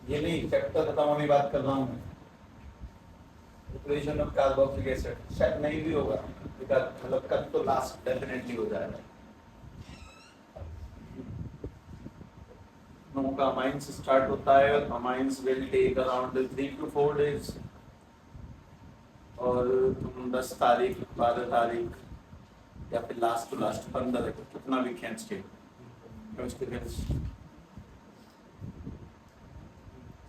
ये नहीं, चैप्टर खत्म होने की बात कर रहा हूँ मैं। प्रिपरेशन ऑफ कार्बोक्सिलिक एसिड शायद नहीं भी होगा, मतलब कल तो लास्ट डेफिनेटली हो जाएगा। का अमाइंस स्टार्ट होता है और amines will take around 3 to 4 days। और तुम 10 तारीख 12 तारीख या फिर लास्ट टू लास्ट 15 तक कितना भी खींच के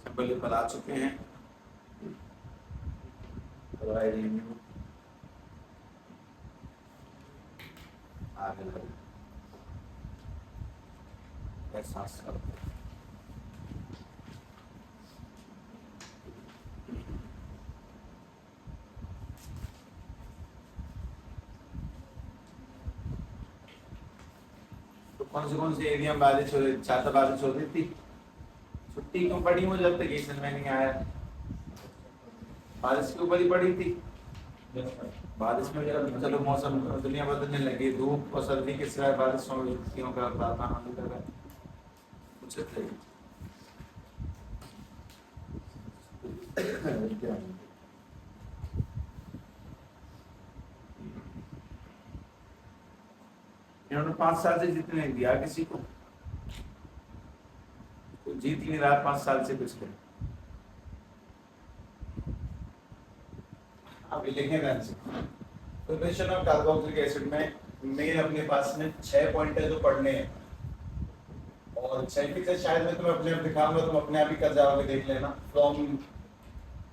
सिंपल पर आ चुके हैं। आगे एहसास करते हैं। तो कौन सी एरिया में बारिश हो रही, ज्यादा बारिश हो रही थी? छुट्टी क्यों पड़ी? मुझे अब तक एग्जाम में नहीं आया। बारिश के ऊपर ही पड़ी थी। बारिश में चलो मौसम दुनिया बदलने लगी, धूप और सर्दी के सिवाय बारिश हो छुट्टियों का प्रावधान लगा कुछ थे। इन्होंने 5 साल से जीतने नहीं दिया किसी को, जीत ही नहीं रहा 5 साल से कुछ। अभी लिखें ध्यान से। प्रिपरेशन ऑफ कार्बोक्सिलिक एसिड में मेन अपने पास में 6 पॉइंट है जो पढ़ने हैं, और 6 की से शायद मैं तुम्हें अपने आप दिखाऊंगा, तुम अपने आप ही कर जाओगे, देख लेना। From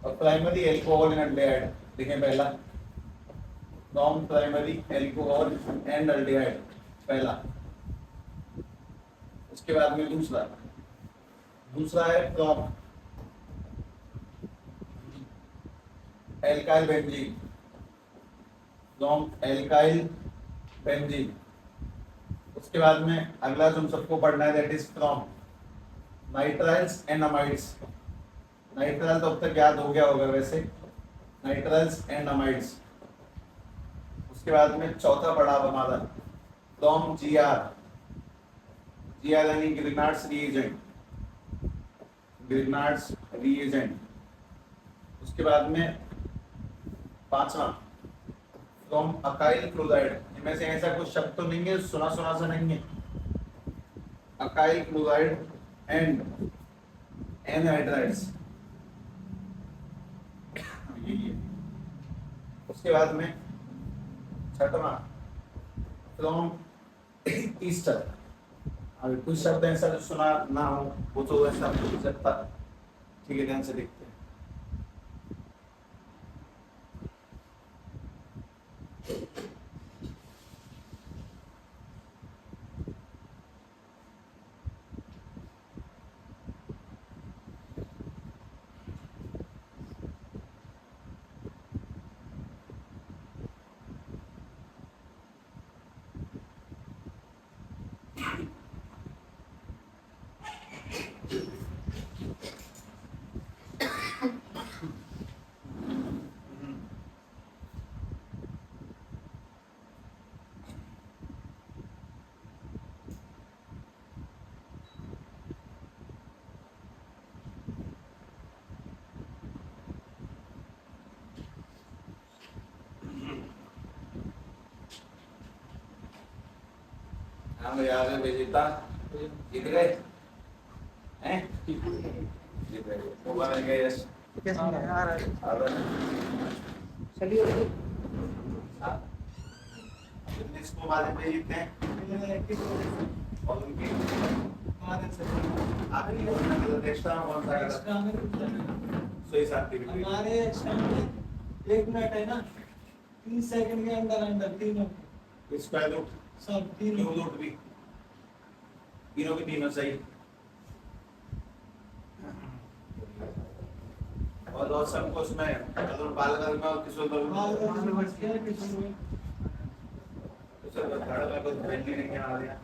primary alcohol and aldehyde देखें पहला, from primary alcohol and aldehyde पहला। उसके बाद में दूसरा है from alkyl benzene, from alkyl benzene. उसके बाद में अगला जो सबको पढ़ना है that is from nitriles and amides. Nitrile तो अब तक याद हो गया होगा वैसे, नाइट्राइल्स एंड अमाइड्स। उसके बाद में चौथा पड़ाव हमारा फ्रॉम जीआर यानी ग्रिनार्ड्स रीएजेंट, ग्रिनार्ड्स रीएजेंट। उसके बाद में पांचवा फ्रॉम अकाइल क्लोराइड। इनमें से ऐसा कुछ शब्द तो नहीं है, सुना सा नहीं है। अकाइल क्लोराइड एंड एनहाइड्राइड्स, यही है। उसके बाद में छठवां फ्रॉम ईस्टर। अभी कुछ शब्द ऐसा जो सुना ना हो वो तो ऐसा हो सकता, ठीक है, ध्यान से देखते हैं। हम याद है बेजीता जीत गए हैं, जीत गए वो बन गए। यस कैसे आ रहा है? चलिए इसको बाद में जीतते हैं और उनकी आखिरी एक्स्ट्रा कौन सा सही सर्टिफिकेट हमारे एक्स्ट्रा में 1 मिनट है ना, 30 सेकंड के अंदर तीनों स्क्वायर रूट सब क्यूब रूट भी तीनों के तीनों सही। और सबको उसमें अगर बालगल में और किशोर में थर्ड में कुछ बैठने नहीं आ रहा,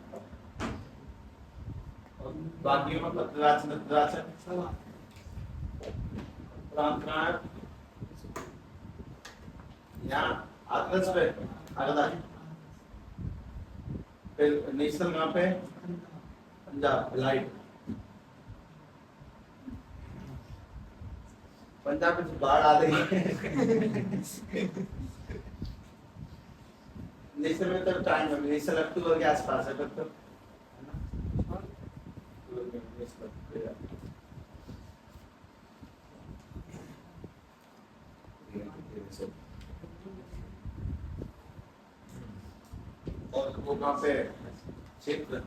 और बाकी में राचन यहाँ आदर्श पे अगला, फिर नेशनल कहाँ पे? पंजाब लाइट, पंजाब में तो बाढ़ आ रही है। नेशनल में तो टाइम है, नेशनल अक्टूबर के आसपास है तब तक, है ना? अक्टूबर में नेशनल अक्टूबर। और वो कहाँ पे है? क्षेत्र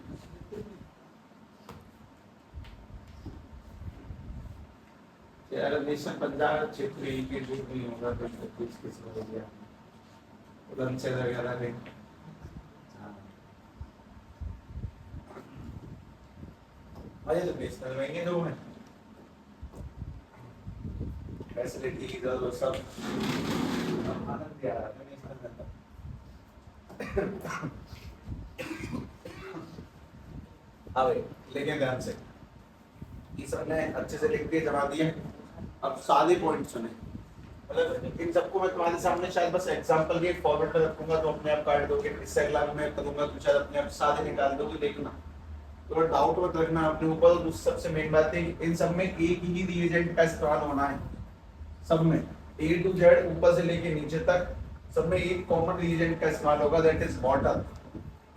अगर नेशनल पंजाब क्षेत्र ही के जो नहीं होगा तो किस हो गया उधर वगैरह के अरे तो नेशनल में ही दो हैं फैसिलिटीज और वो सब आनंद दिया है नेशनल में। हाँ भाई लेकिन ध्यान से ये सब ने अच्छे से लिख के जमा दिए। अब सादे पॉइंट सुने, मतलब इन सबको मैं तुम्हारे सामने शायद बस एग्जांपल के फॉर्मेट में रखूंगा तो अपने आप काट दोगे, इससे अगला मैं करूंगा तो शायद अपने आप सादे निकाल दोगे। देखना थोड़ा डाउट मत रखना अपने ऊपर। तो सबसे मेन बात है इन सब में एक ही रिएजेंट का इस्तेमाल होना है, सब में ए टू जेड ऊपर से लेके नीचे तक सब में एक कॉमन रिएजेंट का इस्तेमाल होगा, दैट इज वाटर।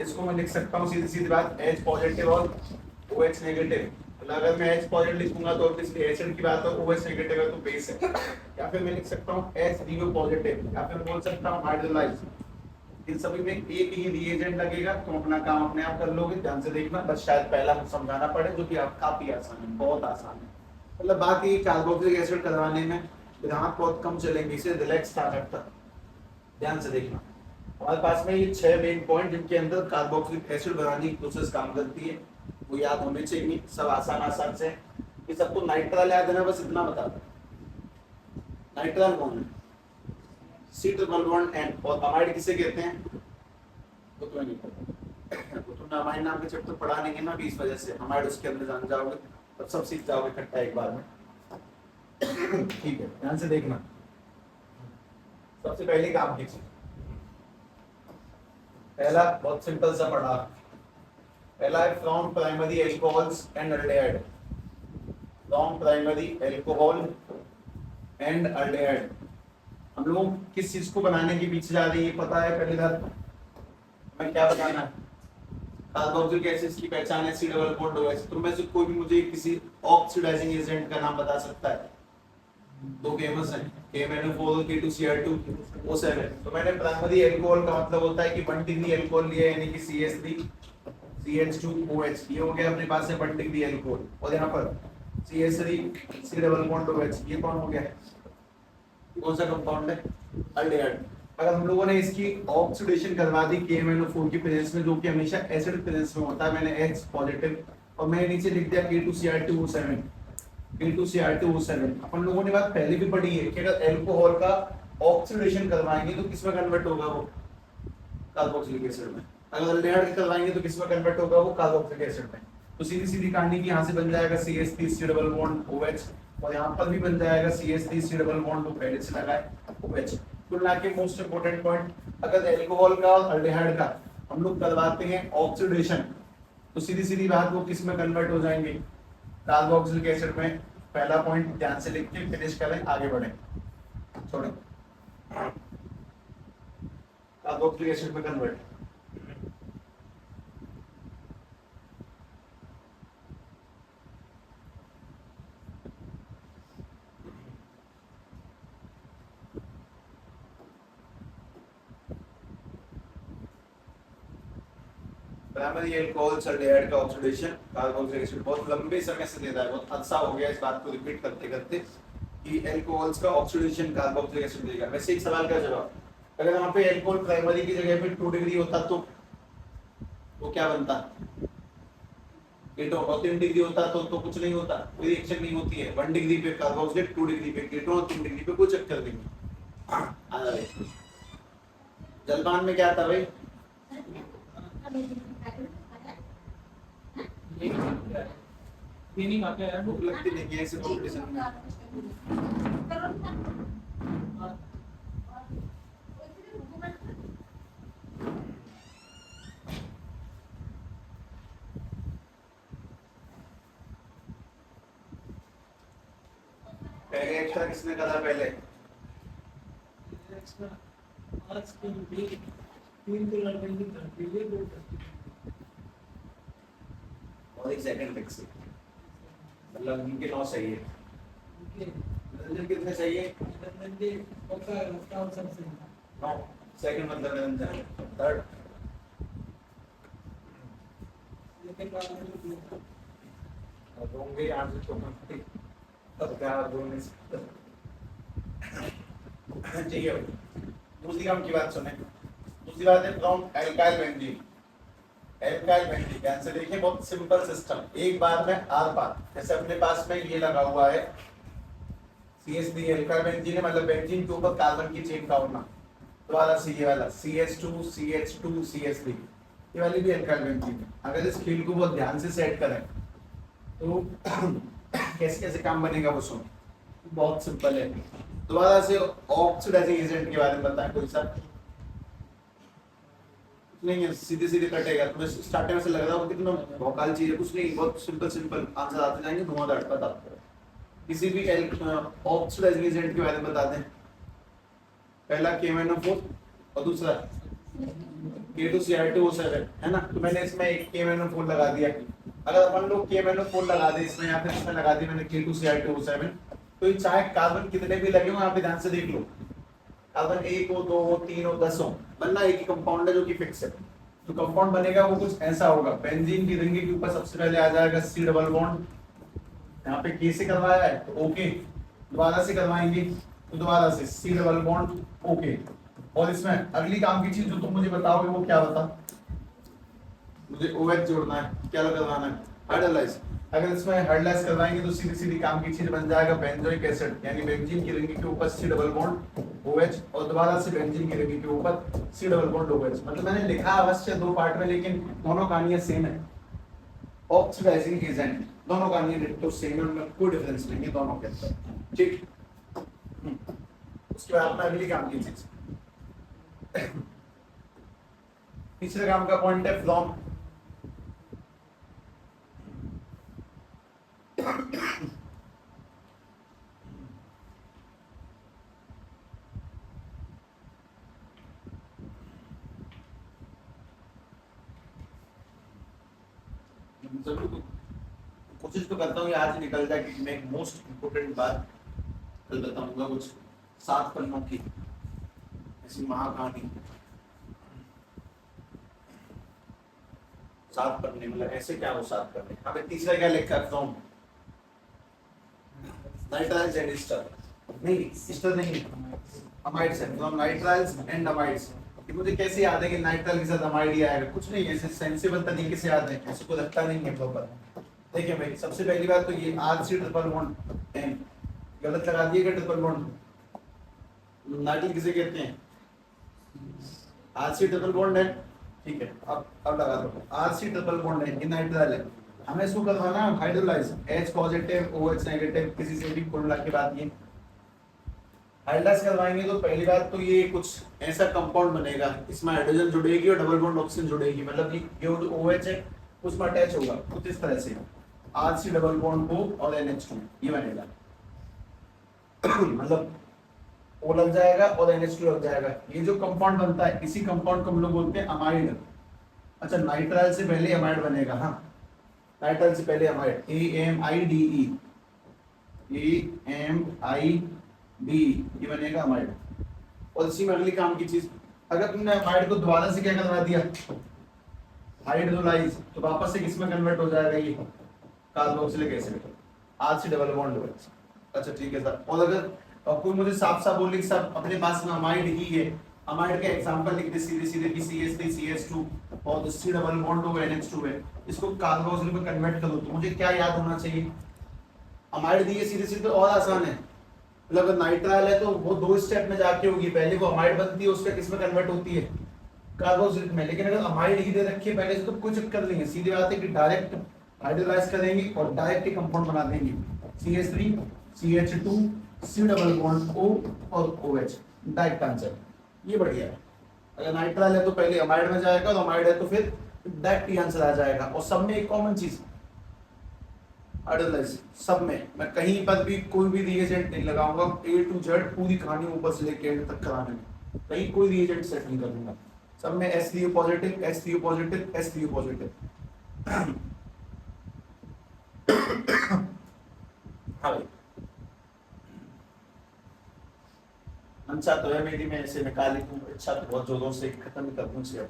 इसको मैं लिख सकता हूँ सीधी सीधी बात H पॉजिटिव और OH नेगेटिव। अगर मैं H पॉजिटिव लिखूंगा तो ऑब्वियसली एसिड की बात है, OH नेगेटिव है तो बेस है। या फिर मैं लिख सकता हूँ HCO पॉजिटिव, या फिर बोल सकता हूँ हाइड्रोलाइज। इन सभी में एक ही रिएजेंट लगेगा, तुम अपना काम अपने आप कर लोगे। ध्यान से देखना, बस शायद पहला कुछ समझाना पड़े जो कि आप काफी आसान है, बहुत आसान है। मतलब बाकी कार्बोक्सिलिक एसिड करवाने में ग्राहक बहुत कम चलेंगे, इसे रिलैक्स था रखता। ध्यान से देखना हमारे पास में ये 6 मेन पॉइंट जिनके अंदर कार्बोक्सिलिक एसिड बनाने की प्रोसेस काम करती है, वो याद होने चाहिए। सब आसान आसान से। ये सबको नाइट्राल याद है ना, बस इतना बता दो। नाइट्राल कौन है? C triple bond N। और अमाइड किसे कहते हैं? वो तो नहीं पता, वो तुमने अमाइड नाम के चैप्टर पढ़ा नहीं है ना, इस वजह से अमाइड उसके अंदर जान जाओगे तब सब सीख जाओगे इकट्ठा एक बार में। ठीक है, ध्यान से देखना। सबसे पहले काम कीजिए, पहला बहुत सिंपल सा पढ़ा। पहला है from primary alcohols and aldehyde. From primary alcohol and aldehyde हम लोग किस चीज को बनाने के पीछे जा रहे हैं ये पता है। पहले बार हमें क्या बताना है? कार्बोक्सिलिक एसिड की पहचान है C डबल बॉन्ड OH। तो में से कोई भी मुझे किसी ऑक्सीडाइजिंग एजेंट का नाम बता सकता है? दो फेमस हैं, KMnO4 और K2Cr2O7। तो मैंने प्राइमरी अल्कोहल का मतलब होता है कि 1 डिग्री अल्कोहल लिया यानी कि CH3 CH2OH, ये हो गया अपने पास है 1 डिग्री अल्कोहल। और यहाँ पर CH3 C double bond OH, ये कौन हो गया? कौन सा कंपाउंड है? अल्डेहाइड। अगर हम लोगों ने इसकी ऑक्सीडेशन करवा दी KMnO4 की प्रेजेंस में, जो कि हमेशा एसिड प्रेजेंस में होता है, मैंने H पॉजिटिव और मैंने नीचे लिख दिया K2Cr2O7। K2Cr2O7 अपन लोगों ने बात पहले भी पढ़ी है कि अगर अल्कोहल का ऑक्सीडेशन करवाएंगे तो किसमें कन्वर्ट होगा? वो कार्बोक्सिलिक एसिड में। अगर अल्डेहाइड करवाएंगे तो किसमें कन्वर्ट होगा? वो कार्बोक्सिलिक एसिड में। तो सीधी सीधी कहानी की यहाँ से बन जाएगा CH3 C double bond OH, और यहाँ पर भी बन जाएगा CH3 C डबल बॉन्ड, तो पहले से लगा है OH। कुल मिला के मोस्ट इंपोर्टेंट पॉइंट, अगर अल्कोहल का और अल्डेहाइड का हम लोग करवाते हैं ऑक्सीडेशन तो सीधी सीधी बात वो किस में कन्वर्ट हो जाएंगे? कार्बोक्सिलिक एसिड में। पहला पॉइंट ध्यान से लिख के फिनिश करें, आगे बढ़े। छोड़ो, कार्बोक्सिलिक एसिड में कन्वर्ट। प्राइमरी अल्कोहल अल्डेहाइड का ऑक्सीडेशन कार्बोक्सिलिक एसिड बहुत लंबे समय से ले रहा है, बहुत अच्छा हो गया इस बात को रिपीट करते करते कि अल्कोहल्स का ऑक्सीडेशन कार्बोक्सिलिक एसिड देगा। वैसे एक सवाल का जवाब, अगर वहां पे अल्कोहल प्राइमरी की जगह पे 2 डिग्री होता तो क्या बनता? कीटोन। और 3 डिग्री होता तो कुछ नहीं होता, कोई रिएक्शन नहीं होती है। 1 डिग्री पे कार्बोक्सिलेट, 2 डिग्री पे कीटोन, 3 डिग्री पे कोई चक्कर नहीं। जलपान में क्या था भाई? मीनिंग आता है भूख लगती नहीं है ऐसे कंपटीशन में। पहले एक्स्ट्रा किसने करा पहले? एक्स्ट्रा आज के लिए 3 तो लड़के करते हैं 2 करते हैं और एक सेकंड फिक्स है, मतलब इनके 9 सही है। ओके निरंजन कितने चाहिए? नंदे पक्का काम सबसे 9। सेकंड मतलब निरंजन, थर्ड लेकिन बाद में होंगे यहाँ से छोटा तब क्या दो नहीं सकते। ठीक है भाई, दूसरी काम की बात सुने। दूसरी बात है from alkyl benzene. Alkyl benzene का आंसर देखिए, बहुत सिंपल सिस्टम, एक बार में आर पार। जैसे अपने पास में ये लगा हुआ है CH3 एल्काइल बेंजीन है, मतलब बेंजीन के ऊपर कार्बन की चेन का होना। दोबारा से ये वाला CH2 CH2 CH3, ये वाली भी एल्काइल बेंजीन है। अगर इस खेल को बहुत ध्यान से सेट करें तो कैसे कैसे काम बनेगा वो सुनो, बहुत सिंपल है। दोबारा से ऑक्सीडाइजिंग एजेंट के बारे में बताएं कोई सा। नहीं है, सीधे सीधे कटेगा। तुम्हें स्टार्टिंग में से लग रहा होगा कितना भौकाल चीज है, कुछ नहीं, बहुत सिंपल सिंपल आंसर आते जाएंगे। धुआं दाट पता किसी भी ऑक्सीडाइजिंग एजेंट के बारे में बता दें। पहला KMnO4 और दूसरा K2Cr2O7 है ना। तो मैंने इसमें एक KMnO4 लगा दिया। अगर अपन लोग KMnO4 लगा दे इसमें या फिर इसमें लगा दी मैंने K2Cr2O7, तो ये चाहे कार्बन कितने भी लगे हो, यहाँ पे ध्यान से देख लो, कार्बन 1 हो 2 हो 3 हो 10 हो, बनना एक ही कंपाउंड है जो कि फिक्स है। तो कंपाउंड बनेगा वो कुछ ऐसा होगा। बेंजीन की रिंग के ऊपर सबसे पहले आ जाएगा C डबल बॉन्ड, यहाँ पे K से करवाया है तो ओके, दोबारा से करवाएंगे तो दोबारा से C डबल बॉन्ड ओके। और इसमें अगली काम की चीज जो तुम मुझे बताओगे वो क्या बता, मुझे OH जोड़ना है, क्या करवाना है, हाइड्रोलाइज। अगर इसमें हाइड्रोलाइज करवाएंगे तो सीधी सीधी काम की चीज बन जाएगा बेंजोइक एसिड, यानी बेंजीन की रिंग के ऊपर C डबल बॉन्ड OH और दोबारा से बेंजीन की रिंग के ऊपर C डबल बॉन्ड OH। मतलब मैंने लिखा अवश्य 2 पार्ट में, लेकिन दोनों कहानियां सेम है। ऑक्सीडाइजिंग एजेंट दोनों कहानियां डिट्टो सेम है, उनमें कोई डिफरेंस नहीं है दोनों के अंदर, ठीक। उसके बाद में अगली काम की चीज, तीसरे काम का पॉइंट है फ्रॉम। जरूर कोशिश तो करता हूँ आज निकल जाए, कि मैं एक मोस्ट इम्पोर्टेंट बात कल बताऊंगा, कुछ 7 पन्नों की ऐसी महाकहानी। 7 पन्ने मतलब ऐसे क्या हो 7 पन्ने। हमें तीसरा क्या लिखा है फ्रॉम नाइट्राइल्स एंड ईस्टर, नहीं ईस्टर नहीं, अमाइड्स है। From nitriles and amides. कि मुझे कैसे याद है कि नाइट्राइल के साथ अमाइड ही आएगा, कुछ नहीं, ऐसे सेंसिबल तरीके से याद है, ऐसे को लगता नहीं है प्रॉपर। देखिए भाई, सबसे पहली बात तो ये RC ट्रिपल बॉन्ड N गलत लगा दिएगा, ट्रिपल बॉन्ड नाइट्राइल किसे कहते हैं, RC ट्रिपल बॉन्ड है, ठीक है। अब लगा दो RC ट्रिपल बॉन्ड है, ये नाइट्राइल है। हमें इसको करवाना है hydrolyse, H positive OH negative, किसी से भी कुल मिला के बात ये हाइड्रोलाइज करवाएंगे तो पहली बात तो ये कुछ ऐसा कंपाउंड बनेगा, इसमें हाइड्रोजन जुड़ेगी और डबल बॉन्ड ऑक्सीजन जुड़ेगी, मतलब ये जो OH है उसमें अटैच होगा कुछ इस तरह से, RC डबल बॉन्ड O और NH2 ये बनेगा। मतलब O लग जाएगा और NH2 लग जाएगा। ये जो कंपाउंड बनता है इसी कंपाउंड को हम लोग बोलते हैं अमाइड। अच्छा, नाइट्राइल से पहले अमाइड बनेगा, हाँ नाइट्राइल से पहले अमाइड, AMIDE ये बनेगा अमाइड। और इसी में अगली काम की चीज, अगर तुमने अमाइड को दोबारा से क्या करवा दिया हाइड्रोलाइज, तो वापस से किसमें कन्वर्ट हो जाएगा, ये carboxylic acid, RC double bond OH। अच्छा ठीक है सर। और अगर कोई मुझे साफ साफ बोले कि सर अपने पास में अमाइड ही है, अमाइड का एग्जांपल लिख दे सीधे सीधे कि CH3 CH2 और C double bond O NH2 है, इसको कार्बोक्सिलिक में कन्वर्ट करो तो मुझे क्या याद होना चाहिए, अमाइड दिए सीधे सीधे और आसान है। मतलब अगर नाइट्राइल है तो वो 2 स्टेप में जाके होगी, पहले वो अमाइड बनती है उसका किस में कन्वर्ट होती है, कार्बोक्सिलिक में। लेकिन अगर अमाइड ही दे रखी है पहले से तो कोई चक्कर नहीं है, सीधी बात है कि डायरेक्ट हाइड्रोलाइज करेंगे और डायरेक्ट ही कंपाउंड बना देंगे, CH3 CH2 C double bond O और OH, डायरेक्ट आंसर। ये बढ़िया है। अगर नाइट्राइल है तो पहले अमाइड में जाएगा और अमाइड है तो फिर डायरेक्ट ही आंसर आ जाएगा। और सब में एक कॉमन चीज, हाइड्रोलाइज सब में मैं कहीं पर भी कोई भी रिएजेंट नहीं लगाऊंगा, ए टू जेड पूरी कहानी ऊपर से लेके एंड तक कराने में कहीं कोई रिएजेंट सेट नहीं करूंगा, सब में SDO positive SDO positive SDO positive. हाँ भाई मंशा तो है मेरी, मैं ऐसे निकाली दूं, इच्छा तो बहुत जोरों से खत्म कर दूं इसे।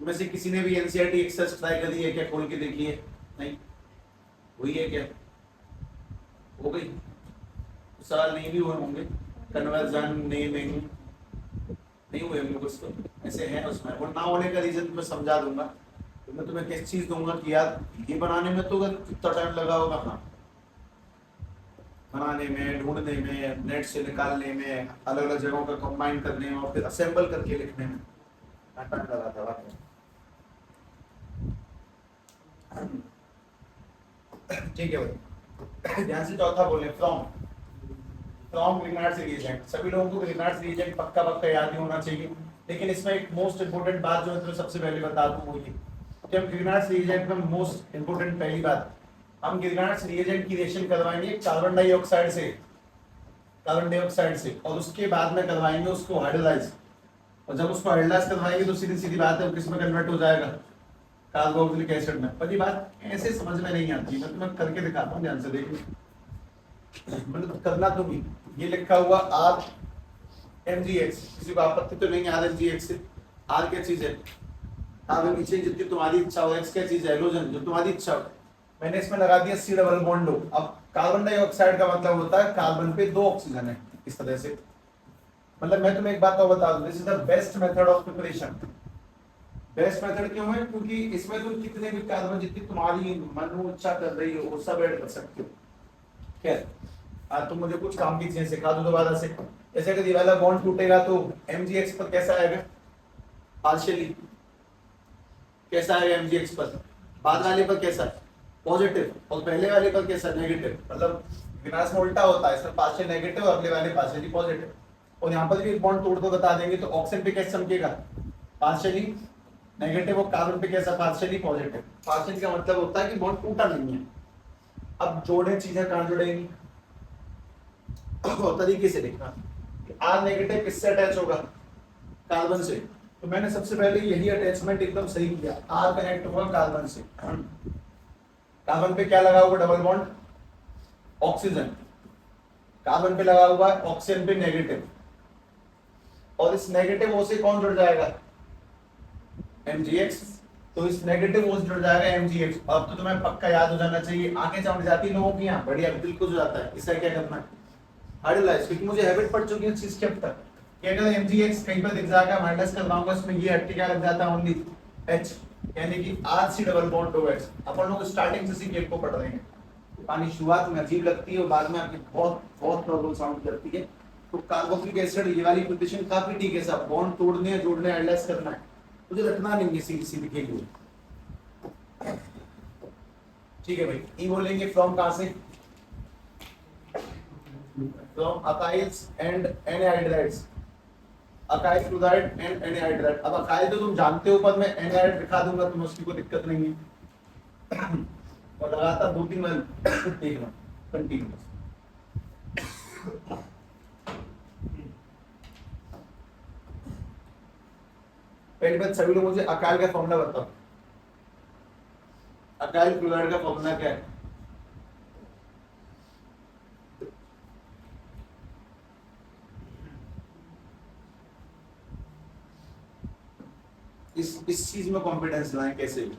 में से किसी ने भी एनसीईआरटी एक्सेस ट्राई करी है क्या, खोल के देखिए? नहीं हुई है क्या? हो गई? सवाल नहीं भी हुए होंगे, कन्वर्जन नेमिंग नहीं हुए होंगे कुछ तो ऐसे हैं उसमें, वो ना होने का रीजन मैं समझा दूंगा। तो मैं तुम्हें किस चीज दूंगा कि यार ये बनाने में तो कितना टाइम लगा होगा, हाँ बनाने में, ढूंढने में, नेट से निकालने में, अलग अलग जगहों का कंबाइन करने में और फिर असेंबल करके लिखने में टाइम लगा था वाकई। ठीक है भाई, ध्यान से चौथा बोले फ्रॉम। फ्रॉम ग्रीनहार्ड्स रिएजेंट, सभी लोगों को ग्रीनहार्ड्स रिएजेंट पक्का पक्का याद ही होना चाहिए, लेकिन इसमें एक मोस्ट इंपोर्टेंट बात जो मैं तुम्हें सबसे पहले बता दूं वो ये कि हम ग्रीनहार्ड्स रिएजेंट में मोस्ट इंपोर्टेंट पहली बात, हम ग्रीनहार्ड्स रिएजेंट की रिएक्शन करवाएंगे कार्बन डाइऑक्साइड से, कार्बन डाइऑक्साइड से, और उसके बाद में करवाएंगे उसको हाइड्रोलाइज, और जब उसको हाइड्रोलाइज करवाएंगे तो सीधी सीधी बात है वो किस में कन्वर्ट हो जाएगा, कार्बोक्सिलिक एसिड में। पर ये बात ऐसे समझ में नहीं आती, मैं तुम्हें करके दिखाता हूँ, ध्यान से देखिए, मतलब करना तुम ही। ये लिखा हुआ RMgX, किसी को आपत्ति तो नहीं है RMgX से? R क्या चीज है? आगे नीचे जितनी तुम्हारी इच्छा हो, X क्या चीज है? हेलोजन, जो तुम्हारी इच्छा हो। मैंने इसमें लगा दिया C डबल बॉन्ड O। अब कार्बन डाइऑक्साइड का मतलब होता है कार्बन पे 2 ऑक्सीजन है, इस तरह से। मतलब मैं तुम्हें एक बात और बता दूं, this is the best method of preparation. Best method क्यों है? क्योंकि इसमें तुम कितने भी कार्बन जितनी तुम्हारी मन इच्छा कर रही हो वो सब ऐड कर सकते हो। खैर आज तुम मुझे कुछ काम की चीजें सिखा दो दोबारा से। जैसे अगर ये वाला बॉन्ड टूटेगा तो MgX पर कैसा आएगा? पार्शियली कैसा आएगा MgX पर? बाद वाले पर कैसा? पॉजिटिव, और पहले वाले पर कैसा? नेगेटिव। मतलब विनाश में उल्टा होता है, इसमें पार्शियल नेगेटिव और अगले वाले पार्शियली पॉजिटिव। और यहाँ पर भी एक बॉन्ड तोड़ दो बता देंगे तो ऑक्सीजन पे कैसे चमकेगा? पार्शियली नेगेटिव, और कार्बन पे कैसा? Partially positive. पार्शियल का मतलब होता है कि बॉन्ड टूटा नहीं है। अब जोड़े चीजें कहाँ जुड़ेंगी? और तरीके से देखना, R नेगेटिव किससे अटैच होगा? कार्बन से। तो मैंने सबसे पहले यही अटैचमेंट एकदम सही किया, R कनेक्ट होगा कार्बन से। कार्बन पे क्या लगा हुआ? Double bond oxygen. कार्बन पे लगा हुआ है ऑक्सीजन पे नेगेटिव, और इस नेगेटिव O से कौन जुड़ जाएगा? MgX। तो इस नेगेटिव O से जुड़ जाएगा MgX। अब तो तुम्हें पक्का याद हो जाना चाहिए, आंखें चमक जाती लोगों की यहाँ, बढ़िया बिल्कुल हो जाता है। इसका क्या करना है? हाइड्रोलाइज, क्योंकि मुझे हैबिट पड़ चुकी है इस चीज के अब तक कि अगर MgX कहीं पर दिख जाएगा माइनस करवाऊंगा, इसमें ये हट के क्या लग जाता है? ओनली H, यानी कि RC डबल बॉन्ड OH। अपन लोग स्टार्टिंग से सीक्वेंस को पढ़ रहे हैं, पानी शुरुआत में अजीब लगती है और बाद में आके बहुत बहुत प्रॉब्लम साउंड करती है। तो कार्बोक्सिलिक एसिड ये वाली पोजीशन काफी ठीक है साहब, बॉन्ड तोड़ने जोड़ने हाइड्रोलाइज करना है, मुझे रखना नहीं है सीधी सीधी के लिए। ठीक है भाई, ई बोलेंगे फ्रॉम कहां से? From acyls and anhydrides, acyl chloride and anhydride. अब अकाइल तो तुम जानते हो, पर मैं एनहाइड्राइड दिखा दूंगा, तुम्हें उसकी कोई दिक्कत नहीं है। और लगातार 2-3 बार देखना कंटिन्यूअस। पहली बात, सभी लोग मुझे अकाइल का फॉर्मूला बताओ। अकाइल क्लोराइड का फॉर्मूला क्या है? इस चीज में कॉन्फिडेंस लाएं कैसे भी।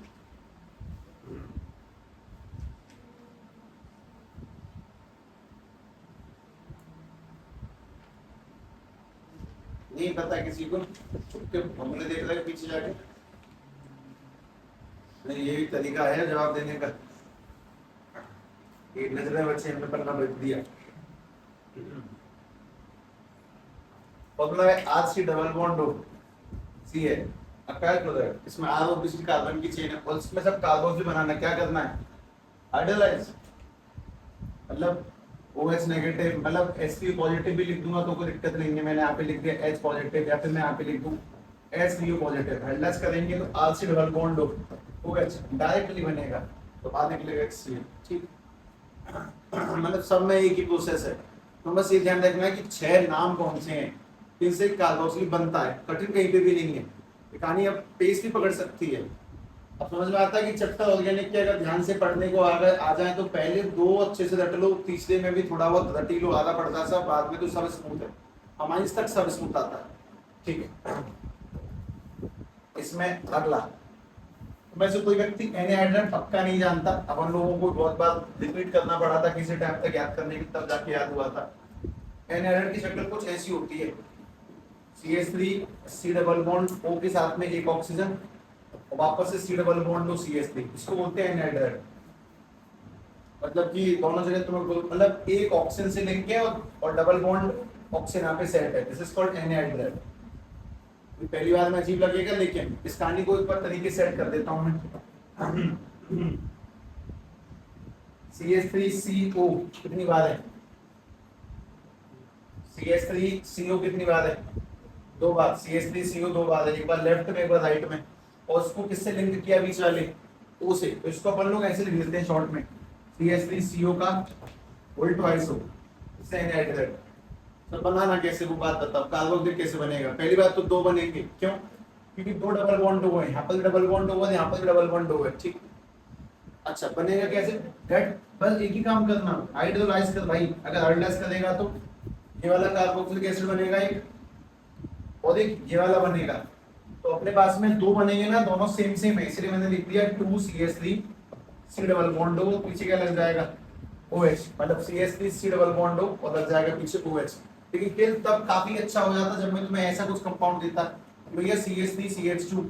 नहीं पता किसी को? चुपके फॉर्मूले देख रहे पीछे जाके? नहीं, ये भी तरीका है जवाब देने का। एक नजर बच्चे हमने पन्ना रख दिया। फॉर्मूला है RC double bond O, C है अकाइल क्लोराइड, इसमें R और बीच कार्बन की चेन है और इसमें सब कार्बोक्सिल बनाना है। क्या करना है? हाइड्रोलाइज, मतलब OH नेगेटिव, मतलब H3 पॉजिटिव भी लिख दूंगा तो कोई दिक्कत नहीं है। मैंने यहाँ पे लिख दिया H पॉजिटिव, या फिर मैं यहाँ पे लिख दूं H3O पॉजिटिव, हाइड्रोलाइज करेंगे तो RC double bond OH directly बनेगा, तो बाद निकलेगा HCl। ठीक, मतलब सब में एक ही प्रोसेस है। तो बस ये ध्यान रखना है कि 6 नाम कौन से हैं जिनसे कार्बोक्सिलिक बनता है, कठिन कहीं पे भी नहीं है, ये कहानी अब पेज भी पकड़ सकती है। अब समझ में आता है कि चैप्टर ऑर्गेनिक के अगर ध्यान से पढ़ने को आ जाए तो पहले 2 अच्छे से रट लो, तीसरे में भी थोड़ा बहुत रटी लो, आधा पड़ता सा, बाद में तो सब स्मूथ है, हमारी तक सब स्मूथ आता है। ठीक है, इसमें अगला में से कोई व्यक्ति एनहाइड्रेट पक्का नहीं जानता, अपन लोगों को बहुत बार रिपीट करना पड़ा था किसी टाइम तक याद करने की, तब जाके याद हुआ था। एनहाइड्रेट की शक्ल कुछ ऐसी होती है, CH3 C double bond O के साथ में एक ऑक्सीजन और वापस से C double bond O CH3, इसको बोलते हैं एनहाइड्रेट। मतलब कि दोनों जगह तुम्हें मतलब एक ऑक्सीजन से लिंक है और डबल बॉन्ड ऑक्सीजन यहाँ पे सेट है, दिस इज कॉल्ड एनहाइड्रेट। पहली बार में अजीब लगेगा, लेकिन इस कहानी को एक बार तरीके सेट कर देता हूं मैं। CH3CO कितनी बार है? CH3CO कितनी बार है? 2 बार। CH3CO 2 बार है, एक बार लेफ्ट में एक बार राइट में, और उसको किससे लिंक किया बीच वाले O से, तो इसको अपन लोग ऐसे लिख देते हैं शॉर्ट में, CH3CO का उल्ट वाइस हो, इससे एनहाइड्रेट। तो बनाना कैसे वो बात बताओ, कार्बोक्सिलिक कैसे बनेगा? पहली बात तो 2 बनेंगे, क्यों? क्योंकि 2 डबल बॉन्ड हुए हैं, यहाँ पर डबल बॉन्ड हुआ है, यहाँ पर डबल बॉन्ड हुआ है। ठीक, अच्छा बनेगा कैसे? दैट बस एक ही काम करना, हाइड्रोलाइज कर भाई। अगर हाइड्रोलाइज करेगा तो ये वाला कार्बोक्सिलिक एसिड बनेगा एक, और एक ये वाला बनेगा, तो अपने पास में 2 बनेंगे ना, दोनों सेम सेम है, इसलिए मैंने लिख दिया 2CH3 C double bond O, पीछे क्या लग जाएगा? OH, मतलब CH3 C double bond O और लग जाएगा पीछे OH। लेकिन फिर तब काफी अच्छा हो जाता जब मैं तुम्हें ऐसा कुछ कंपाउंड देता, भैया CH3 CH2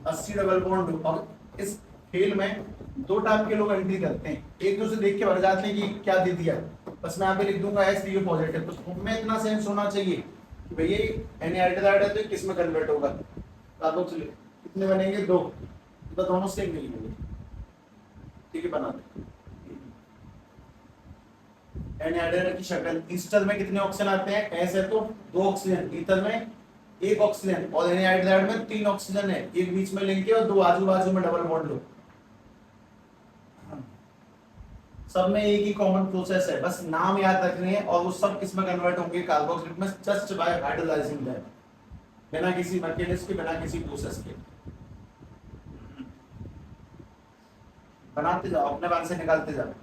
80 डबल बॉन्ड। और इस खेल में 2 टाइप के लोग एंट्री करते हैं, एक दूसरे देख के भर जाते हैं कि क्या दे दिया, बस मैं यहाँ पे लिख दूंगा H3O पॉजिटिव, तो तुम्हें इतना सेंस होना चाहिए कि भैया एनहाइड्राइड है तो किस में कन्वर्ट होगा, कार्बोक्सिलिक। कितने बनेंगे? 2, तो दोनों सेम मिलेंगे। ठीक है, बना दे। एनहाइड्राइड की शक्ल, ईस्टर में कितने ऑक्सीजन आते हैं? एस है तो 2 ऑक्सीजन, ईथर में 1 ऑक्सीजन, और एनहाइड्राइड में 3 ऑक्सीजन है, एक बीच में लिंक है और 2 आजू बाजू में डबल बॉन्ड लो। सब में एक ही कॉमन प्रोसेस है, बस नाम याद रखने हैं, और वो सब किस में कन्वर्ट होंगे? कार्बोक्सिलिक में, जस्ट बाय हाइड्रोलाइजिंग दैट, बिना किसी मैकेनिज्म के, बिना किसी प्रोसेस के। बनाते जाओ, अपने बारे से निकालते जाओ।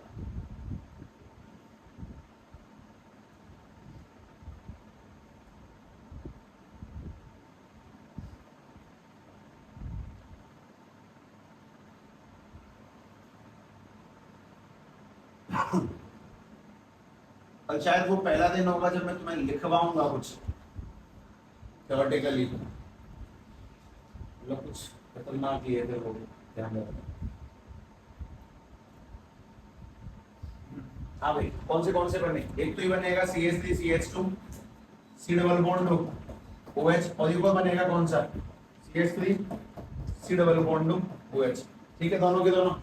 और शायद वो पहला दिन होगा जब मैं तुम्हें लिखवाऊंगा कुछ थ्योरेटिकली, मतलब कुछ खतरनाक ही है, वो ध्यान रखना। हाँ भाई, कौन से बने? एक तो ही बनेगा CH3 CH2 C double bond OH, और ये बनेगा कौन सा? CH3 C double bond OH। ठीक है, दोनों के दोनों।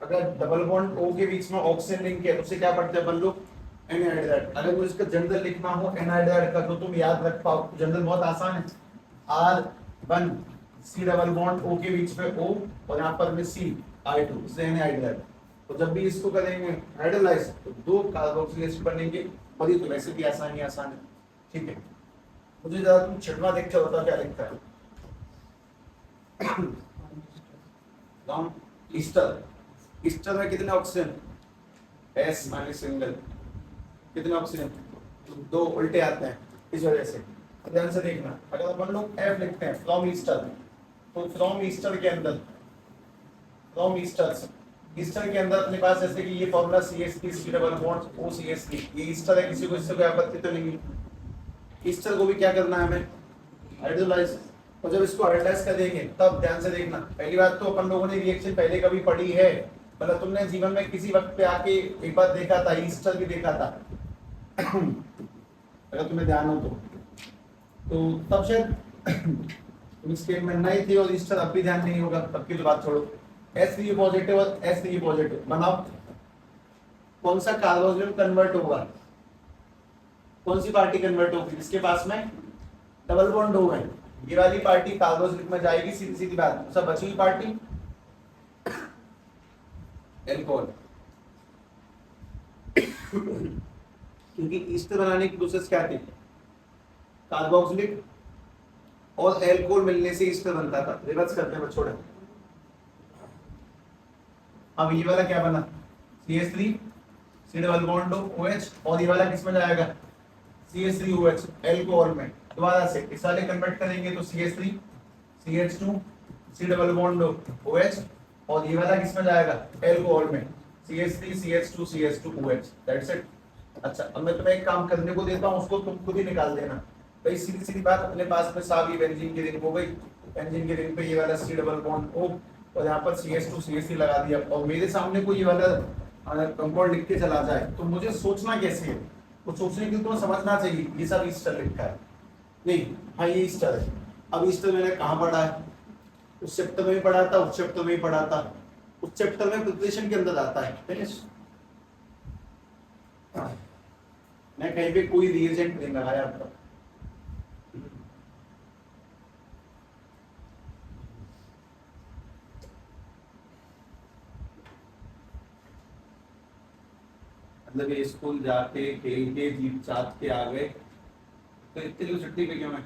अगर डबल बॉन्ड O के बीच में ऑक्सीजन लिंक है तो उसे क्या पढ़ते हैं अपन लोग? एनहाइड्राइड। अगर कुछ इसका जनरल लिखना हो एनहाइड्राइड का, तो तुम याद रख पाओ, जनरल बहुत आसान है, R1 C double bond O के बीच में O, और यहाँ पर में C I2, इससे एनहाइड्राइड। तो जब भी इसको करेंगे हाइड्रोलाइज तो 2 कार्बोक्सिलिक एसिड बनेंगे, और ये तो वैसे भी आसान है। ठीक है, मुझे जरा तुम छिड़वा देख के बताओ क्या लिखता है। ईस्टर, ईस्टर में कितने ऑक्सीजन? S माइनस सिंगल, कितने ऑक्सीजन? 2 उल्टे आते हैं, इस वजह से ध्यान से देखना। अगर अपन लोग F लिखते हैं फ्रॉम ईस्टर, तो फ्रॉम ईस्टर के अंदर, फ्रॉम ईस्टर के अंदर अपने पास जैसे कि ये formula CH3 C double bond O CH3, ये ईस्टर है, किसी को इससे कोई आपत्ति तो नहीं है। ईस्टर को भी क्या करना है हमें? हाइड्रोलाइज। और जब इसको हाइड्रोलाइज कर देंगे तब ध्यान से देखना, पहली बात तो अपन लोगों ने रिएक्शन पहले कभी पढ़ी है, मतलब तुमने जीवन में किसी वक्त पे आके एक बार देखा था, ईस्टर भी देखा था अगर तुम्हें ध्यान हो तो तब शायद तुम स्केल में नहीं थे, और ईस्टर अब भी ध्यान नहीं होगा, तब की तो बात छोड़ो। H3 पॉजिटिव और H3 पॉजिटिव बनाओ, कौन सा कार्बोक्सिलिक कन्वर्ट होगा? कौन सी पार्टी कन्वर्ट होगी जिसके पास में डबल बॉन्ड हो गए? ये वाली पार्टी कार्बोक्सिलिक में जाएगी, सीधी सीधी बात। सब बची हुई पार्टी एल्कोहल, क्योंकि ईस्टर बनाने की प्रोसेस क्या थी, कार्बोक्सिलिक और एल्कोहल मिलने से ईस्टर बनता था। रिवर्स करते हैं छोड़े। अब ये वाला क्या बना, CH3 C double bond OH, और ये वाला किस में जाएगा, CH3OH एल्कोहल में। दोबारा से इस वाले कन्वर्ट करेंगे तो CH3 CH2 C double bond OH, और ये वाला किस में जाएगा, एल्कोहल में, CH3 CH2 CH2OH। That's it. अच्छा, अब मैं तुम्हें एक काम करने को देता हूँ, उसको तुम खुद ही निकाल देना भाई। सीधी सीधी बात, अपने पास में सारी बेंजीन की रिंग हो गई, बेंजीन की रिंग पे ये वाला C डबल बॉन्ड O, और यहाँ पर CH2 CH3 लगा दिया, और मेरे सामने कोई ये वाला कंपाउंड लिख के चला जाए तो मुझे सोचना कैसे है, कुछ सोचने के लिए तुम्हें समझना चाहिए ये सब ईस्टर लिखा है, नहीं हाँ ये ईस्टर है। अब ईस्टर मैंने कहाँ पढ़ा है, उस चैप्टर में भी पढ़ा था, उस चैप्टर में भी पढ़ा था, उस चैप्टर में प्रिपरेशन के अंदर आता है। फिनिश। मैं कहीं पे कोई रिएजेंट नहीं लगाया आपका। मतलब ये स्कूल जाके खेल के जीत चाट के आ गए, तो इतनी लोग छुट्टी पे क्यों है?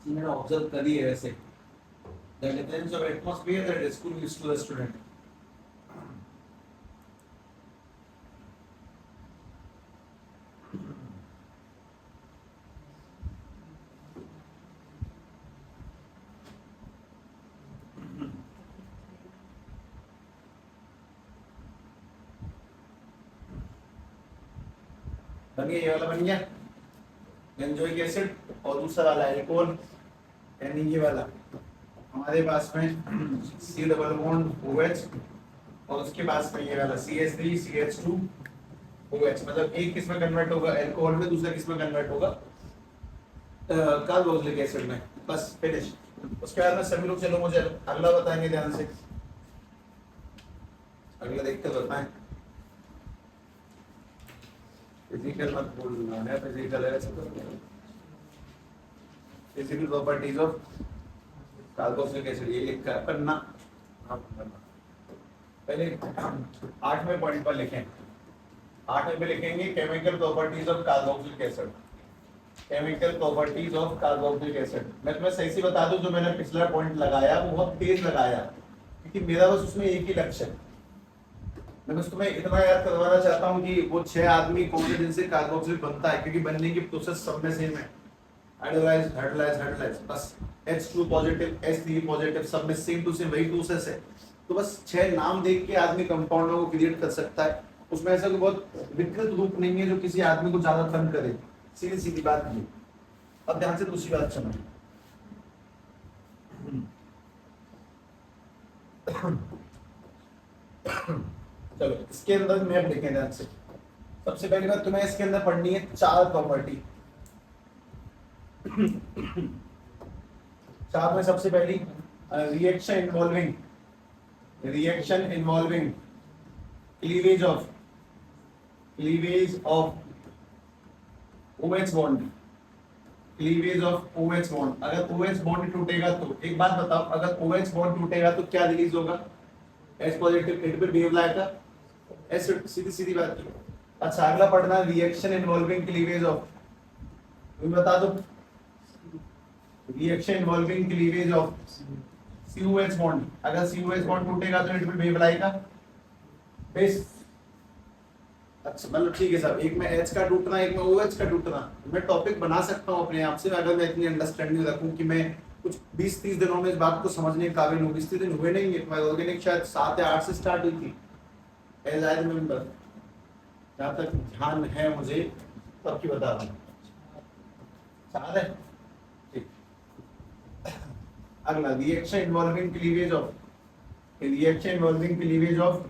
मैंने ऑब्जर्व करी है वैसे, the difference of atmosphere that the school gives to the student. बन गया, ये वाला बन गया बेंजोइक एसिड, और दूसरा वाला एल्कोहल, यानी ये वाला हमारे पास में C डबल बॉन्ड OH, और उसके पास में ये वाला CH3 CH2OH। मतलब एक किस में कन्वर्ट होगा, एल्कोहल में, दूसरा किस में कन्वर्ट होगा, कार्बोक्सिलिक एसिड में। बस फिनिश। उसके बाद में सभी लोग, चलो मुझे अगला बताएंगे ध्यान से, अगला देखते बताएं। फिजिकल मत बोलना है, फिजिकल है, physical properties of carboxylic acid, ये लिखा है पन्ना। पहले 8वें पॉइंट पर लिखें, 8वें पे लिखेंगे chemical properties of carboxylic acid. Chemical properties of carboxylic acid. मैं तुम्हें सही से बता दूं, जो मैंने पिछला पॉइंट लगाया वो बहुत तेज लगाया, क्योंकि मेरा बस उसमें एक ही लक्ष्य है। मैं बस तुम्हें इतना याद करवाना चाहता हूँ कि वो 6 आदमी कौन से जिनसे कार्बोक्सिलिक बनता है, क्योंकि बनने की प्रोसेस सब में सेम है, हाइड्रोलाइज हाइड्रोलाइज हाइड्रोलाइज, बस H2 पॉजिटिव H3 पॉजिटिव, सब में सेम टू सेम वही प्रोसेस है। तो बस 6 नाम देख के आदमी कंपाउंडों को क्रिएट कर सकता है, उसमें ऐसा कोई बहुत विकृत रूप नहीं है जो किसी आदमी को ज्यादा तंग करे। सीधी सीधी बात ये। अब ध्यान से दूसरी बात सुनो। चलो इसके अंदर मैप देखें ध्यान से। सबसे पहली बात तुम्हें इसके अंदर पढ़नी है 4 प्रॉपर्टी। 4 में सबसे पहली reaction involving cleavage of OH bond, cleavage of OH bond. अगर OH बॉन्ड टूटेगा तो एक बात बताओ, अगर OH बॉन्ड टूटेगा तो क्या रिलीज होगा, H positive, it will behave like a acid. सीधी सीधी बात। अच्छा अगला पढ़ना रिएक्शन इन्वॉल्विंग क्लीवेज ऑफ, बता दो, reaction involving cleavage of COH bond. अगर COH बॉन्ड टूटेगा तो it will behave like a base. अच्छा मतलब ठीक है सर, एक में H का टूटना, एक में OH का टूटना। मैं टॉपिक बना सकता हूँ अपने आप से, अगर मैं इतनी अंडरस्टैंडिंग रखूं कि मैं कुछ 20-30 दिनों में इस बात को समझने के काबिल हूँ। 20-30 दिन हुए नहीं है, तुम्हारी ऑर्गेनिक शायद 7 या 8 से स्टार्ट हुई थी, एज आई रिमेंबर, जहाँ तक ध्यान है मुझे तब की बता रहा हूँ। चार है ठीक। अगला reaction involving cleavage of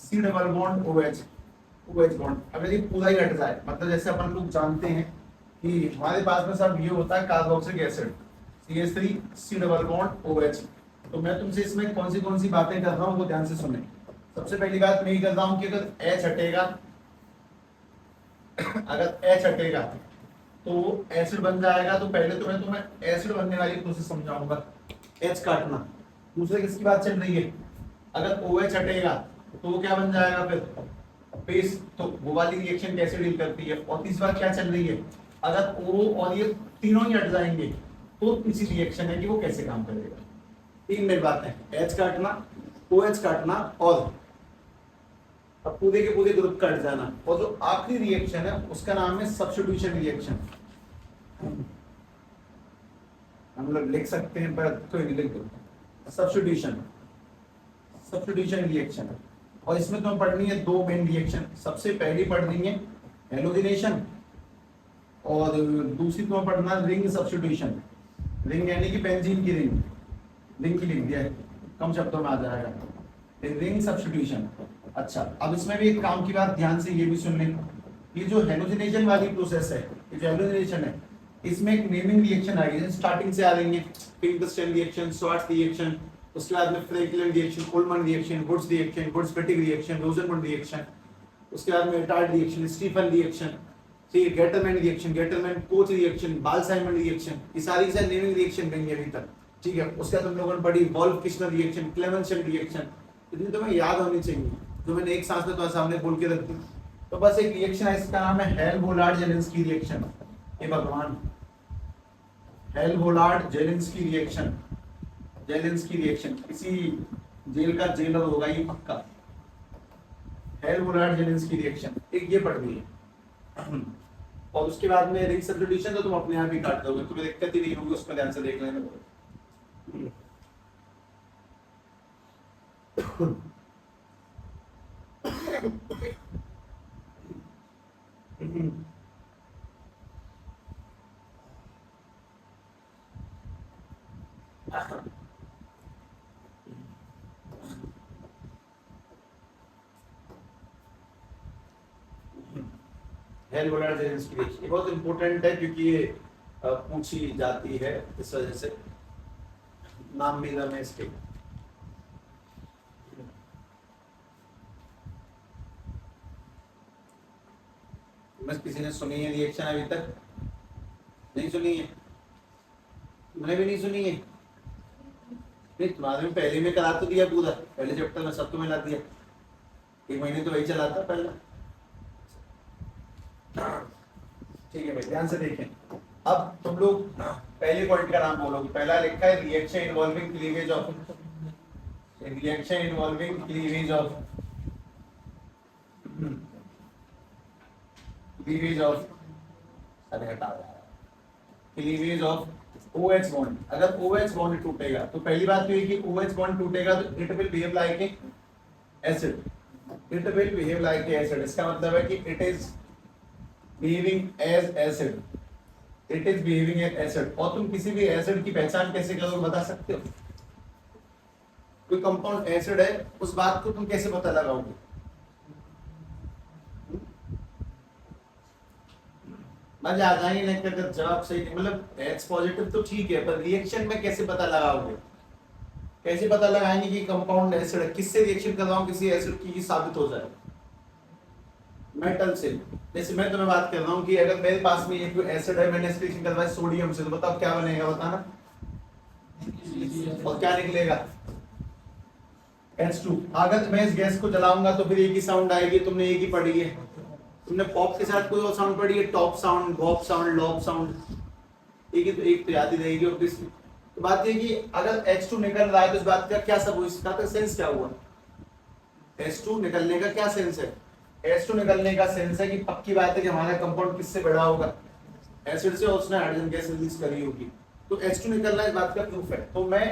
C double bond OH bond. अगर ये पूरा ही हट जाए, मतलब जैसे अपन लोग जानते हैं कि हमारे पास में सब ये होता है carboxylic acid CH3 C double bond OH। तो मैं तुमसे इसमें कौन सी बातें कर रहा हूँ, वो ध्यान से सुने। सबसे पहली बात मैं ये कर रहा हूँ कि अगर H हटेगा अगर H हटेगा तो एसिड बन जाएगा। तो पहले तो मैं तुम्हें एसिड बनने वाली प्रोसेस समझाऊंगा, H काटना। दूसरे किसकी बात चल रही है, अगर OH हटेगा तो वो क्या बन जाएगा फिर, बेस। तो वो वाली रिएक्शन कैसे डील करती है। और तीसरी बात क्या चल रही है, अगर O और ये तीनों ही हट जाएंगे तो तीसरी रिएक्शन है कि वो कैसे काम करेगा। तीन मेरी बातें, H काटना, OH काटना और अब पूरे के पूरे ग्रुप कट जाना। और जो आखिरी रिएक्शन है उसका नाम है सब्स्टिट्यूशन रिएक्शन। हम लोग लिख सकते हैं पर कोई नहीं, लिख दो सब्स्टिट्यूशन, सब्स्टिट्यूशन रिएक्शन। और इसमें तुम्हें पढ़नी है दो मेन रिएक्शन। सबसे पहली पढ़नी है हेलोजिनेशन और दूसरी तुम्हें पढ़ना रिंग सब्स्टिट्यूशन। रिंग यानी कि बेंजीन की रिंग, रिंग की लिख दिया है, कम शब्दों में आ जाएगा, रिंग सब्स्टिट्यूशन। अच्छा, अब इसमें भी एक काम की बात ध्यान से ये भी सुन लें, ये जो हेलोजिनेशन वाली प्रोसेस है, ये जो हेलोजिनेशन है, इसमें एक नेमिंग रिएक्शन आ गई, स्टार्टिंग से आ रही है, पिंकस्टन रिएक्शन, स्वार्ट्ज रिएक्शन, उसके बाद में Franklin reaction, Coleman reaction, Wurtz reaction, Wurtz Fittig reaction, Rosenmund reaction, उसके बाद में एटार्ड रिएक्शन, स्टीफन रिएक्शन, ठीक है, Gattermann reaction, Gattermann Koch reaction, Balz Schiemann reaction, ये सारी की सारी नेमिंग रिएक्शन बन गई अभी तक, ठीक है। उसके बाद हम लोगों ने पढ़ी वोल्फ-किश्नर रिएक्शन, क्लेमेंसन रिएक्शन, इतनी तुम्हें याद होनी चाहिए, जो मैंने एक सांस में तुम्हारे सामने बोल के रख दी। तो बस एक रिएक्शन है, इसका नाम है हेल-वोलार्ड-जेलिंस्की रिएक्शन। ये भगवान, हेल-वोलार्ड-जेलिंस्की रिएक्शन, जेलिंस्की रिएक्शन, किसी जेल का जेलर होगा ये पक्का। हेल-वोलार्ड-जेलिंस्की रिएक्शन, एक ये पढ़ दी है। और उसके बाद में रिंग सब्स्टिट्यूशन तो तुम अपने आप ही काट दोगे, तुम्हें दिक्कत ही नहीं होगी, उसमें ध्यान से देख लेना। हेल-वोलार्ड-जेलिंस्की रिएक्शन बहुत इंपॉर्टेंट है क्योंकि ये पूछी जाती है, इस वजह से नाम भी है इसके। बस किसी ने सुनी है रिएक्शन अभी तक? नहीं सुनी है, मैंने भी नहीं सुनी है। नहीं, तुम्हारे में पहले में करा तो दिया पूरा, पहले चैप्टर में सब तुम्हें ला दिया, एक महीने तो वही चला था पहले। ठीक है भाई, ध्यान से देखें। अब तुम लोग पहले पॉइंट का नाम बोलोगे। पहला लिखा है reaction involving cleavage of, reaction involving cleavage of, cleavage of, अरे हटा क्लीवेज ऑफ OH बॉन्ड। अगर OH बॉन्ड टूटेगा तो पहली बात तो ये कि OH बॉन्ड टूटेगा तो it will behave like a acid, it will behave like a acid. इसका मतलब है कि it is behaving as acid, it is behaving as acid. और तुम किसी भी एसिड की पहचान कैसे करोगे, बता सकते हो? कोई कंपाउंड एसिड है, उस बात को तुम कैसे पता लगाओगे? मजा आ जाएंगे नहीं, अगर जवाब सही नहीं, मतलब H पॉजिटिव तो ठीक है, पर रिएक्शन में कैसे पता लगाओगे? कैसे पता लगाएंगे कि कंपाउंड एसिड है? किससे रिएक्शन करवाऊं किसी एसिड की साबित हो जाए? मेटल से। जैसे मैं तुम्हें बात कर रहा हूँ कि अगर मेरे पास में एक एसिड है, मैंने इसकी रिएक्शन करवाई सोडियम से, तो बताओ क्या बनेगा, बताना। और क्या निकलेगा? H2। अगर मैं इस गैस को जलाऊंगा तो फिर एक ही साउंड आएगी, तुमने एक ही पढ़ी है। तुमने पॉप के साथ कोई और साउंड पढ़ी है? Top sound, gop sound, lop sound, एक तो याद ही रहेगी ऑब्वियसली। तो बात ये कि अगर H2 निकल रहा है तो इस बात का क्या सब हुआ, इसका तो सेंस क्या हुआ? H2 निकलने का क्या सेंस है? H2 निकलने का सेंस है कि पक्की बात है कि हमारा कंपाउंड किससे बड़ा होगा, एसिड से, और उसने हाइड्रोजन गैस रिलीज करी होगी, तो H2 निकलना इस बात का प्रूफ है। तो मैं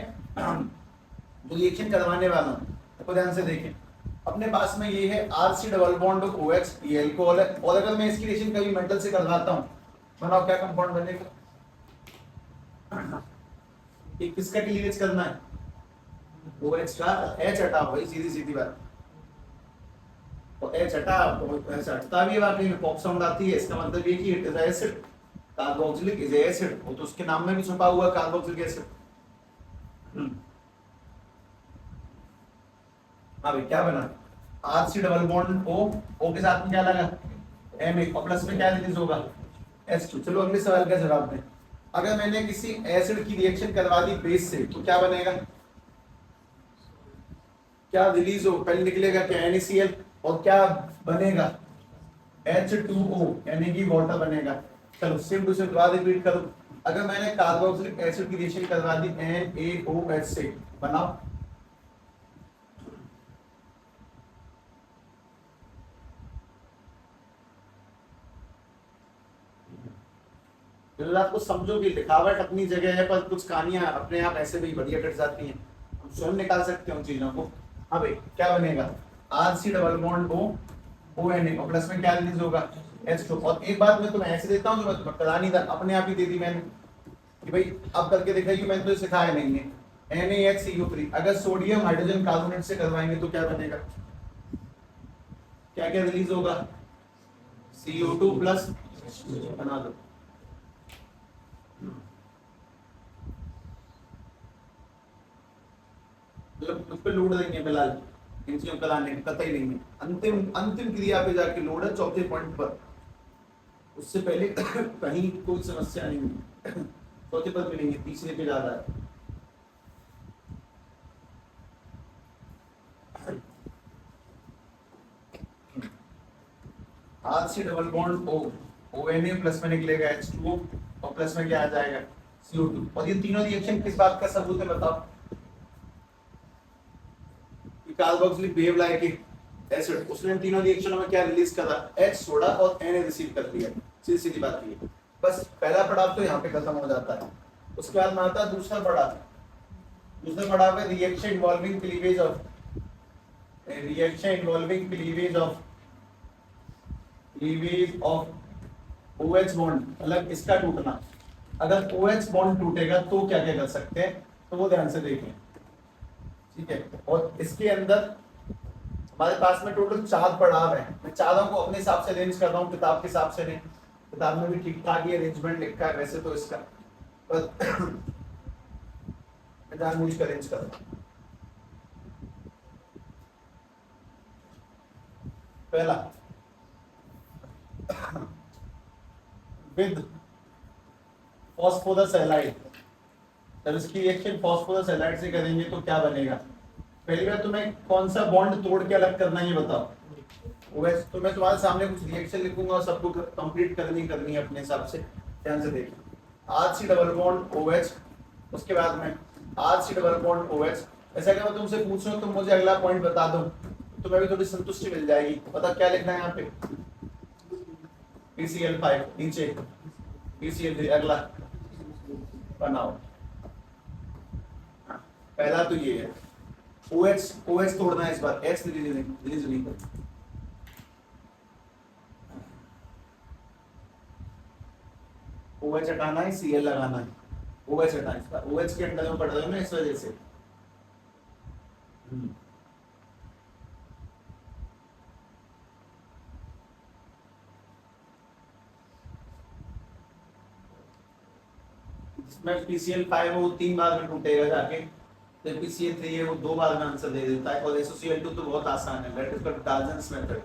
जो रिएक्शन करवाने वाला हूँ तो ध्यान से देखें, अपने पास में ये है RC डबल बॉन्ड OH, ये अल्कोहल है। और अगर मैं इसकी रिएक्शन कभी मेटल से करवाता हूँ, बनाओ क्या कंपाउंड बनेगा? ये किसका क्लीवेज करना है? OH का। H हटाओ भाई, सीधी सीधी बात। तो H हटा, तो ऐसा हटता भी है, वाकई में पॉप साउंड आती है, इसका मतलब ये कि it is acid, carboxylic is acid, वो तो उसके नाम में भी छुपा हुआ है कार्बोक्सिलिक एसिड। हाँ भाई, क्या बना? RC double bond O, O के साथ में क्या लगा? Na और प्लस में क्या रिलीज होगा H2। चलो अगले सवाल का जवाब दें। अगर मैंने किसी एसिड की रिएक्शन करवा दी बेस से तो क्या बनेगा, क्या रिलीज हो, पहले निकलेगा क्या NaCl और क्या बनेगा H2O यानी कि वाटर बनेगा। चलो सेम टू सेम दोबारा रिपीट करो। अगर मैंने कार्बोक्सिलिक एसिड की रिएक्शन करवा दी NaOH से, बनाओ। आपको समझो कि लिखावट अपनी जगह है, पर कुछ कहानियां अपने आप ऐसे भी बढ़िया कट जाती हैं, हम स्वयं निकाल सकते हैं उन चीजों को। हाँ भाई क्या बनेगा RC double bond O ONA और प्लस में क्या रिलीज होगा H2। और एक बात मैं तुम्हें ऐसे देता हूँ जो मैं तुम्हें पता नहीं था, अपने आप ही दे दी मैंने कि भाई अब करके दिखाइए, मैंने तो सिखाया नहीं है। NaHCO3 अगर सोडियम हाइड्रोजन कार्बोनेट से करवाएंगे तो क्या बनेगा, क्या क्या रिलीज होगा CO2 प्लस, बना दो। मतलब उस पे लोड देंगे फिलहाल, इन चीजों को लाने का कतई नहीं है। अंतिम अंतिम क्रिया पे जाके लोड है, चौथे पॉइंट पर, उससे पहले कहीं कोई समस्या नहीं है। चौथे पर भी नहीं है, तीसरे पे ज्यादा है। RC double bond O ONA plus में निकलेगा H2O और प्लस में क्या आ जाएगा CO2। और ये तीनों रिएक्शन किस बात का सबूत है बताओ, कार्बोक्सिलिक वेव लाइक एसिड, उसने तीनों रिएक्शनों में क्या रिलीज करा H छोड़ा और Na रिसीव कर लिया। सीधी सीधी बात ये, बस पहला पड़ाव तो यहाँ पे खत्म हो जाता है। उसके बाद में आता है दूसरा पड़ाव। दूसरा पड़ाव है reaction involving cleavage of OH bond, मतलब इसका टूटना। अगर OH बॉन्ड टूटेगा तो क्या क्या कर सकते हैं, तो वो ध्यान से देखें, ठीक है। और इसके अंदर हमारे पास में टोटल 4 पड़ाव है। मैं चारों को अपने हिसाब से अरेंज कर रहा हूँ, किताब के हिसाब से नहीं, किताब में भी ठीक ठाक ही अरेंजमेंट लिखा है वैसे तो इसका, पर मैं जानबूझ कर अरेंज कर रहा हूँ। पहला विद फॉस्फोरस हैलाइड, जब इसकी रिएक्शन फॉस्फोरस हैलाइड से करेंगे तो क्या बनेगा। पहली बार तुम्हें कौन सा बॉन्ड तोड़ के अलग करना है ये बताओ। OH तो मैं तुम्हारे सामने कुछ रिएक्शन लिखूंगा और सबको कंप्लीट करनी है अपने हिसाब से, ध्यान से देखिए। RC डबल बॉन्ड OH, उसके बाद में RC डबल बॉन्ड OH। ऐसा अगर मैं तुमसे पूछ रहा हूँ तुम मुझे अगला पॉइंट बता दो तो मैं भी थोड़ी संतुष्टि मिल जाएगी। पता क्या लिखना है यहाँ पे, PCl5 नीचे, PCl3 अगला, बनाओ। पहला तो ये है OH तोड़ना है इस बार, H रिलीज नहीं कर। OH हटाना है, Cl लगाना है। OH हटाना है, इस बार OH के अंदर में पड़ रहे हो ना इस वजह से। इसमें PCl5 वो 3 बार में टूटेगा जाके, जबकि PCl3 है वो 2 बार में आंसर दे देता है। और SOCl2 तो बहुत आसान है, that is the Dalton's method.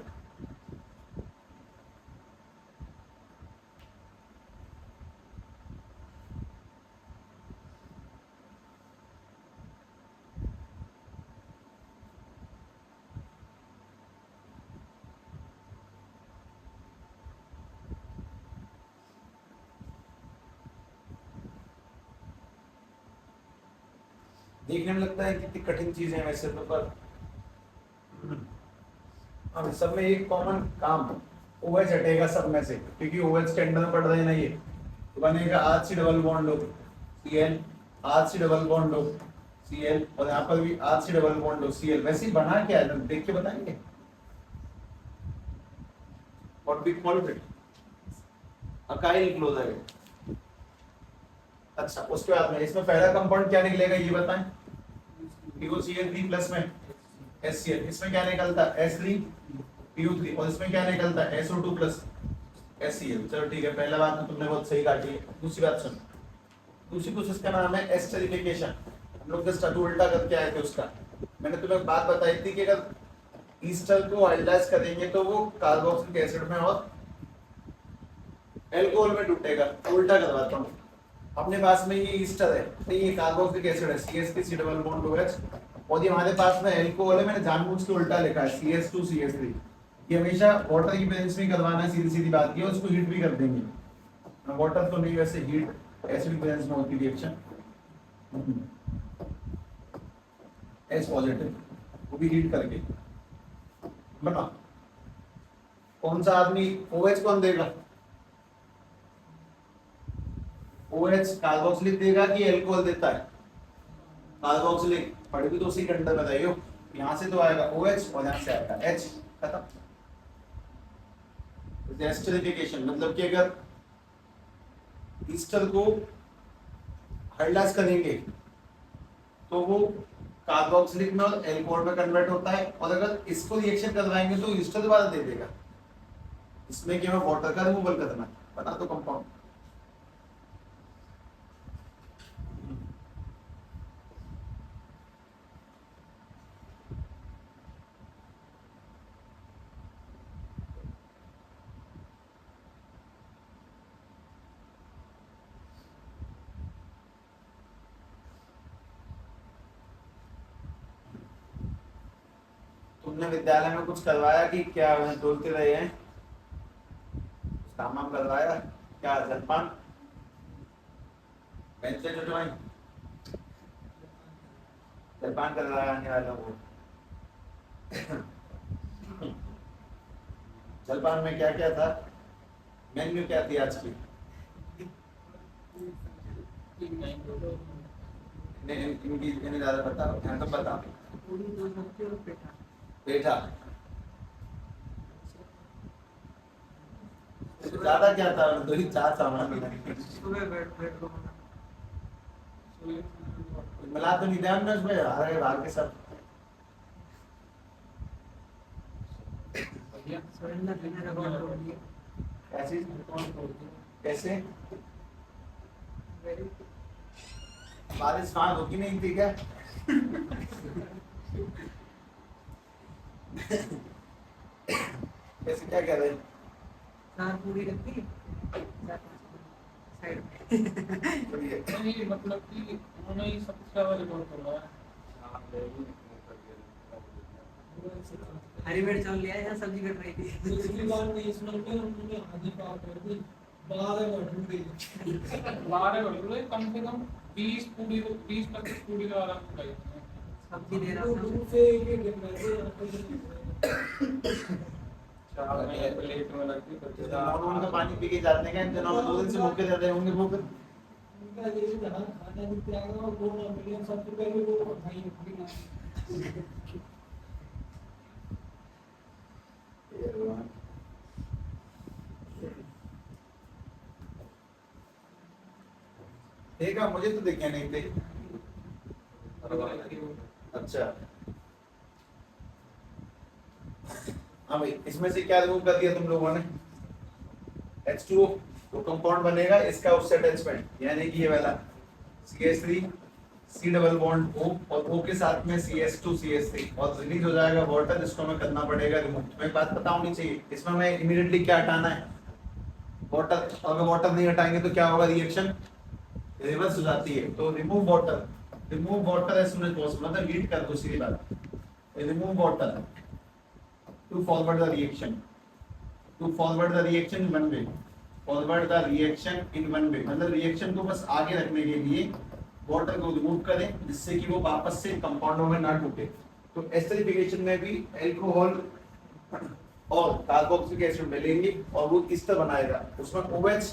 देखने में लगता है कितनी कठिन चीजें हैं वैसे तो, पर हाँ सब में एक कॉमन काम, OH हटेगा सब में से, क्योंकि OH के अंदर में पड़ रहे हैं ना ये, तो बनेगा RC double bond O Cl, RC double bond O Cl, और यहाँ पर भी RC double bond O Cl। वैसे ही बना क्या है देख के बताएंगे, what we call it, acyl chloride. अच्छा उसके बाद में इसमें पहला कंपाउंड क्या निकलेगा ये बताएं, POCl3 प्लस में HCl, इसमें क्या निकलता है H3PO3, और इसमें क्या निकलता है SO2 प्लस HCl। चलो ठीक है, पहला बात तो तुमने बहुत सही काटी है। दूसरी बात सुन, दूसरी प्रोसेस का नाम है एस्टरिफिकेशन। हम लोग जस्ट अभी उल्टा करके आए थे उसका। मैंने तुम्हें बात बताई थी कि अगर ईस्टर को हाइड्राइज करेंगे तो वो कार्बोक्सिलिक एसिड में और एल्कोहल में टूटेगा। उल्टा करवाता हूँ, अपने पास में ये ईस्टर है, नहीं ये कार्बोक्सिलिक एसिड है, CH3 डबल बॉन्ड OH, और ये हमारे पास में एल्कोहल है, मैंने जानबूझ के उल्टा लिखा है CH2 CH3। ये हमेशा वाटर की प्रेजेंस में करवाना है, सीधी सीधी बात की है, उसको हीट भी कर देंगे। वाटर तो नहीं, वैसे हीट एसिड प्रेजेंस में होती रिएक्शन, एस पॉजिटिव, वो भी हीट करके बना। कौन सा आदमी OH कौन देगा? OH कार्बोक्सिलिक देगा कि एल्कोहल देता है? कार्बोक्सिलिक। पढ़ भी तो उसी के अंडर बताइयो, यहाँ से तो आएगा OH और यहाँ से आएगा H, खत्म। एस्टरिफिकेशन मतलब कि अगर ईस्टर को हाइड्राइज करेंगे तो वो कार्बोक्सिलिक में और एल्कोहल में कन्वर्ट होता है, और अगर इसको रिएक्शन करवाएंगे तो ईस्टर दोबारा दे देगा। इसमें क्या हमें वाटर का रिमूवल करना है, बना तो कंपाउंड। तुमने विद्यालय में कुछ करवाया कि क्या बोलते रहे हैं? कुछ काम वाम करवाया क्या? जलपान बेंच पे जुटवाई, जलपान करवाया आने वालों को। जलपान में क्या क्या था? मेन्यू क्या थी आज की? इनकी इन्हें ज्यादा पता, यहाँ तो पता। पेठा ज्यादा क्या था? दो ही चार सामान मिला तो नहीं ध्यान में उसमें, आ रहे बाहर के सब। कैसी? कैसे? बारिश वहां होती नहीं थी क्या? कैसे क्या कह रहे हैं? चार पूरी रखी साइड में। नहीं मतलब कि उन्होंने ही सबसे ज्यादा रिकॉर्ड करवाया। हरी मिर्च चावल लिया है, सब्जी कट रही थी। पिछली बार नेशनल में उन्होंने आधी बात कर दी, 12 भटूरे 12 भटूरे कम से कम 20-25 पूरी का आराम से खाई। सब्जी दे रहा वो था। दूर से एक एक चार में प्लेट में रख दी तो नॉन का पानी पी के जाते हैं, इन दिनों में 2 दिन से भूखे रहते होंगे वो फिर। उनका ये जहाँ खाना भी त्यागा और 2 मिलियन सब रुपए भी वो खाई। देखा, मुझे तो देखे नहीं थे। अच्छा हाँ भाई, इसमें से क्या रिमूव कर दिया तुम लोगों ने? H2O, तो कंपाउंड बनेगा इसका उससे अटैचमेंट, यानी कि ये वाला CH3 C double bond O, और O के साथ में CH2 CH3, और रिलीज हो जाएगा वाटर, जिसको हमें करना पड़ेगा रिमूव। तुम्हें एक बात पता होनी चाहिए, इसमें हमें इमीडिएटली क्या हटाना है? वाटर। अगर वाटर नहीं हटाएंगे तो क्या होगा? रिएक्शन रिवर्स हो जाती है। तो remove water as soon as possible, मतलब हीट कर दो, सीधी बात। Remove water to forward the reaction, in one way, forward the reaction in one way, मतलब रिएक्शन को बस आगे रखने के लिए वाटर को रिमूव करें, जिससे कि वो वापस से कंपाउंडों में ना टूटे। तो एस्टरिफिकेशन में भी अल्कोहल और कार्बोक्सिलिक एसिड मिलेंगे और वो ईस्टर बनाएगा। उसमें OH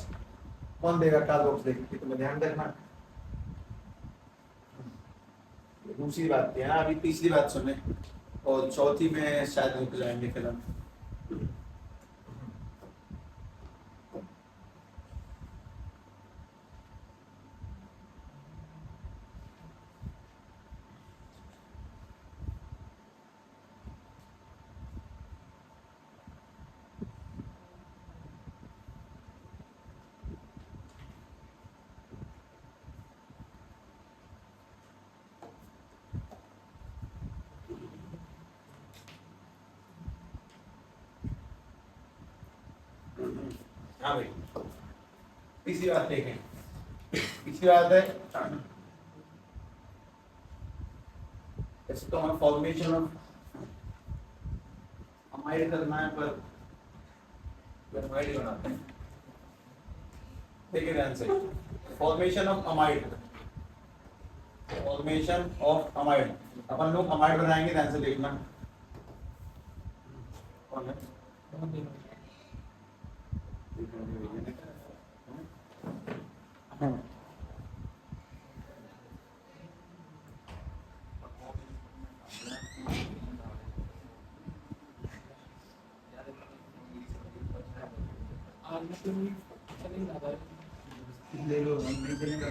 कौन देगा? कार्बोक्सिलिक। तो ध्यान रखना। दूसरी बात है ना, अभी तीसरी बात सुने, और चौथी में शायद रुक जाएंगे फिर हम। हाँ भाई, तीसरी बात देखें, तीसरी बात है इसको हमें फॉर्मेशन ऑफ अमाइड करना है, पर अमाइड ही बनाते हैं। देखिए ध्यान से, formation of amide, formation of amide, अपन लोग अमाइड बनाएंगे, ध्यान से देखना। कौन है? आज तुम चलेंगे ना भाई। ले लो, हम नहीं चलेंगे।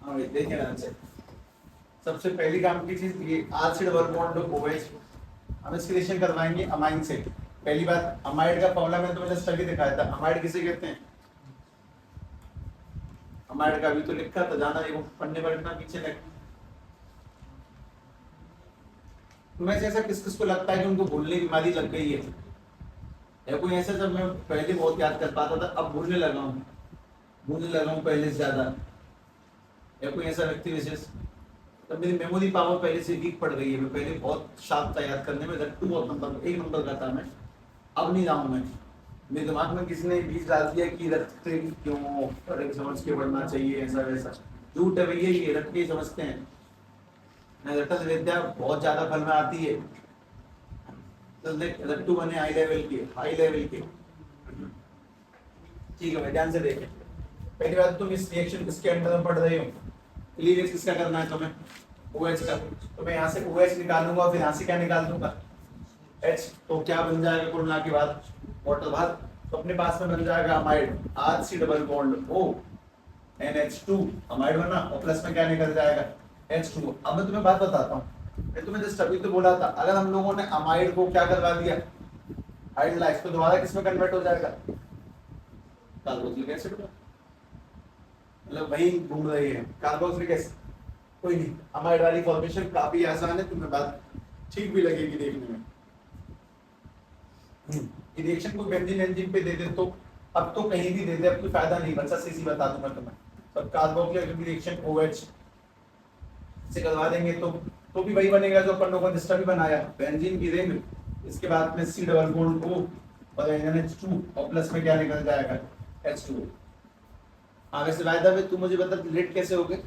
हाँ भाई, देखिए ध्यान से, सबसे पहली काम की चीज ये R से डबल बॉन्ड OH, हम इसकी रिलेशन करवाएंगे अमाइन से। पहली बात, अमाइड का फॉर्मूला मैंने तुम्हें जस्ट अभी दिखाया था। अमाइड किसे कहते हैं? अमाइड का अभी तो लिखा था, जाना देखो पन्ने पर इतना पीछे लग। तुम्हें से ऐसा किस किस को लगता है कि उनको भूलने की बीमारी लग गई है, या कोई ऐसा जब मैं पहले बहुत याद कर पाता था अब भूलने लगा हूँ, पहले से ज्यादा, या कोई ऐसा व्यक्ति विशेष? तब मेरी मेमोरी पावर पहले से वीक पड़ गई है, मैं पहले बहुत शार्प था याद करने में, रट्टू बहुत नंबर एक नंबर का था मैं, अब नहीं जाऊँ मैं। मेरे दिमाग में किसी ने बीज डाल दिया कि रटते क्यों, रट समझ के बढ़ना चाहिए, ऐसा वैसा। झूठ है भैया, ये रट के समझते हैं। रटत विद्या बहुत ज्यादा फल में आती है, तो देख रट्टू बने हाई लेवल के। ठीक है भाई, ध्यान से देखें। पहली बात, तुम इस रिएक्शन किसके अंडर में पढ़ रहे हो? क्लीवेज किसका करना है तुम्हें? OH का। तो मैं यहाँ से OH निकालूंगा, फिर यहाँ से क्या निकाल दूंगा? H। तो क्या बन जाएगा कुल मिला के बाद? वाटर बाहर। तो अपने पास में बन जाएगा amide, RC double bond O NH2 amide बना, और प्लस में क्या निकल जाएगा? H2। अब मैं तुम्हें बात बताता हूँ, मैं तुम्हें जस्ट अभी तो बोला था, अगर हम लोगों ने अमाइड को क्या करवा दिया, हाइड्रोलाइज, तो दोबारा किसमें कन्वर्ट हो जाएगा? कार्बोक्सिलिक एसिड में। मतलब वही घूम रही है कार्बोक्सिलिक एसिड। कोई नहीं, अमाइड वाली फॉर्मेशन काफी आसान है, तुम्हें बात ठीक भी लगेगी देखने में। ये रिएक्शन को बेंजीन एंजाइम पे दे दे तो, अब तो कहीं भी दे दे, अब कोई फायदा नहीं बचा, सीधी बता दूंगा तुम्हें। सब कार्बोक्सिलिक रिएक्शन OH से करवा देंगे तो भी वही बनेगा जो अपन लोगों ने डिस्टर्ब बनाया, बेंजीन की रिंग, इसके बाद में C डबल बॉन्ड O और NH2, और प्लस में क्या निकल जाएगा? H2। हाँ वैसे वायदा में तू मुझे बता लेट कैसे हो गए?